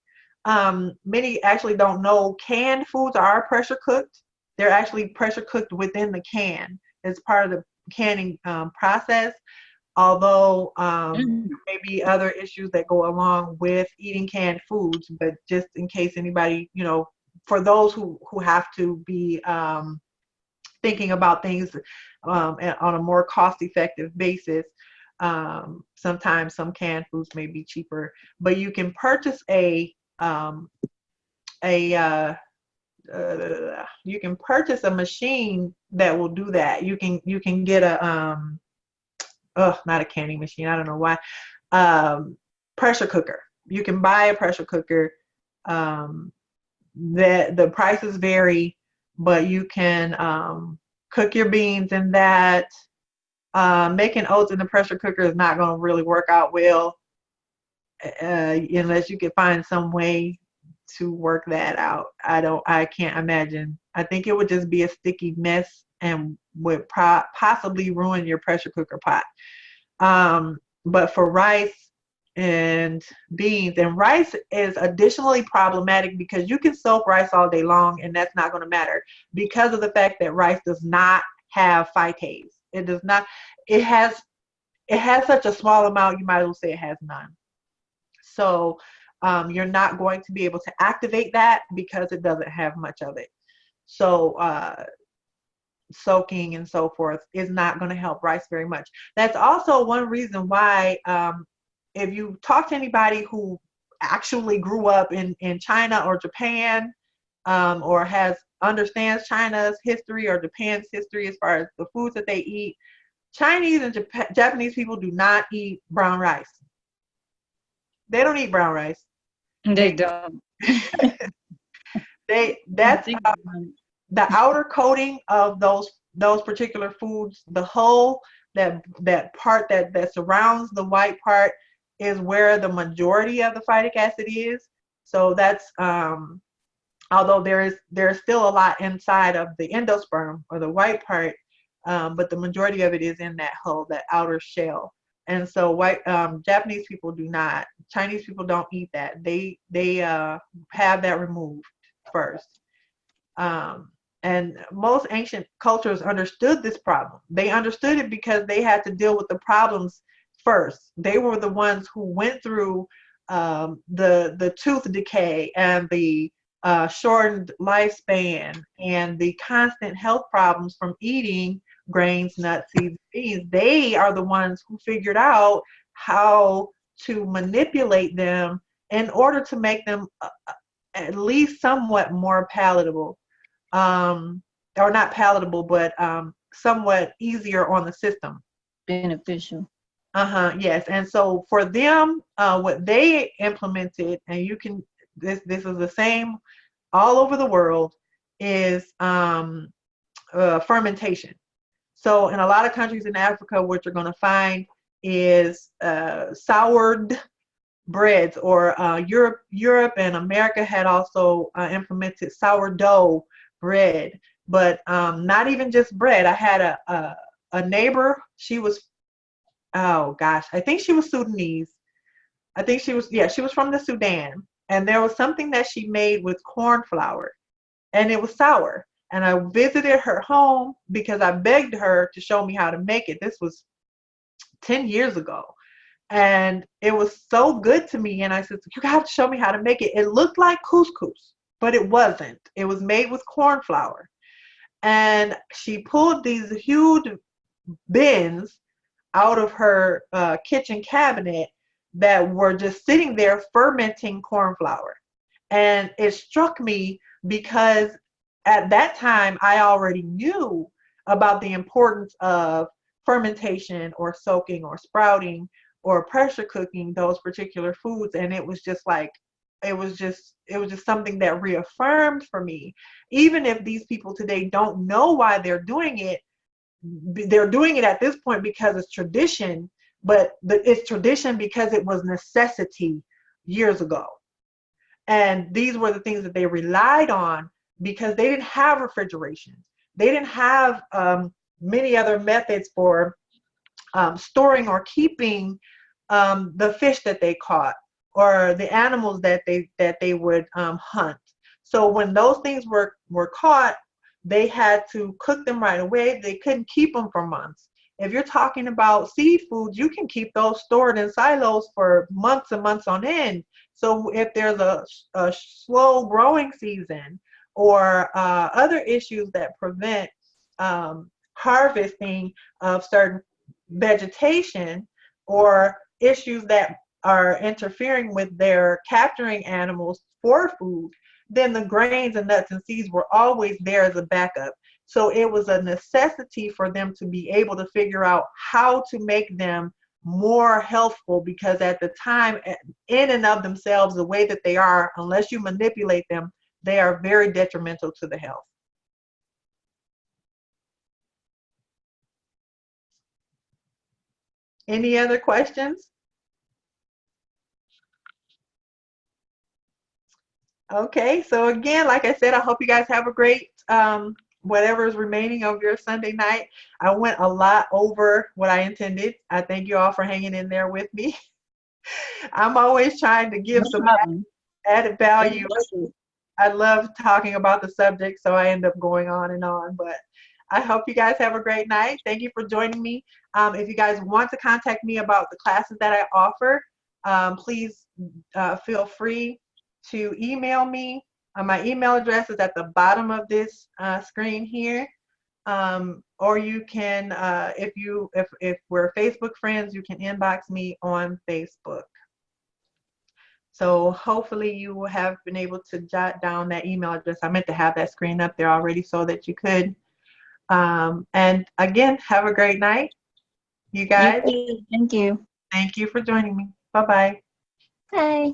Many actually don't know canned foods are pressure cooked. They're actually pressure cooked within the can as part of the canning process. Although there may be other issues that go along with eating canned foods, but just in case anybody, for those who have to be thinking about things on a more cost-effective basis. Sometimes some canned foods may be cheaper, but you can purchase a you can purchase a machine that will do that. You can get a not a canning machine. I don't know why. Pressure cooker. You can buy a pressure cooker. The prices vary, but you can cook your beans in that. Making oats in the pressure cooker is not going to really work out well unless you can find some way to work that out. I can't imagine. I think it would just be a sticky mess and would possibly ruin your pressure cooker pot. But for rice and beans, and rice is additionally problematic because you can soak rice all day long and that's not going to matter because of the fact that rice does not have phytase. It does not. It has such a small amount, you might as well say it has none. So you're not going to be able to activate that because it doesn't have much of it. So soaking and so forth is not going to help rice very much. That's also one reason why if you talk to anybody who actually grew up in China or Japan or understands China's history or Japan's history as far as the foods that they eat, Chinese and Japanese people do not eat brown rice. They don't eat brown rice. They don't. That's the outer coating of those particular foods, the hull, that part that surrounds the white part is where the majority of the phytic acid is. So that's although there's still a lot inside of the endosperm or the white part, but the majority of it is in that hull, that outer shell. And so Japanese people do not, Chinese people don't eat that. They have that removed first. And most ancient cultures understood this problem. They understood it because they had to deal with the problems first. They were the ones who went through the tooth decay and the shortened lifespan and the constant health problems from eating grains, nuts, seeds, beans. They are the ones who figured out how to manipulate them in order to make them at least somewhat more palatable. Or not palatable, but somewhat easier on the system. Beneficial. Yes. And so for them, what they implemented, and this is the same all over the world, is fermentation. So in a lot of countries in Africa, what you're going to find is soured breads, or Europe and America had also implemented sourdough bread, but not even just bread. I had a neighbor. She was, oh gosh, I think she was Sudanese. I think she was from the Sudan, and there was something that she made with corn flour, and it was sour. And I visited her home because I begged her to show me how to make it. This was 10 years ago. And it was so good to me. And I said, you have to show me how to make it. It looked like couscous, but it wasn't. It was made with corn flour. And she pulled these huge bins out of her kitchen cabinet that were just sitting there fermenting corn flour. And it struck me because at that time, I already knew about the importance of fermentation or soaking or sprouting or pressure cooking those particular foods. And it was just like, it was just something that reaffirmed for me. Even if these people today don't know why they're doing it at this point because it's tradition, but it's tradition because it was necessity years ago. And these were the things that they relied on because they didn't have refrigeration. They didn't have many other methods for storing or keeping the fish that they caught or the animals that they would hunt. So when those things were caught, they had to cook them right away. They couldn't keep them for months. If you're talking about seafood, you can keep those stored in silos for months and months on end. So if there's a slow growing season or other issues that prevent harvesting of certain vegetation or issues that are interfering with their capturing animals for food, then the grains and nuts and seeds were always there as a backup. So it was a necessity for them to be able to figure out how to make them more healthful, because at the time, in and of themselves, the way that they are, unless you manipulate them, they are very detrimental to the health. Any other questions? Okay, so again, like I said, I hope you guys have a great whatever is remaining of your Sunday night. I went a lot over what I intended. I thank you all for hanging in there with me. I'm always trying to give No some problem. added value. I love talking about the subject, so I end up going on and on. But I hope you guys have a great night. Thank you for joining me. If you guys want to contact me about the classes that I offer, please feel free to email me. My email address is at the bottom of this screen here. Or you can, if we're Facebook friends, you can inbox me on Facebook. So hopefully you will have been able to jot down that email address. I meant to have that screen up there already so that you could. And again, have a great night, you guys. Thank you. Thank you for joining me. Bye-bye. Bye.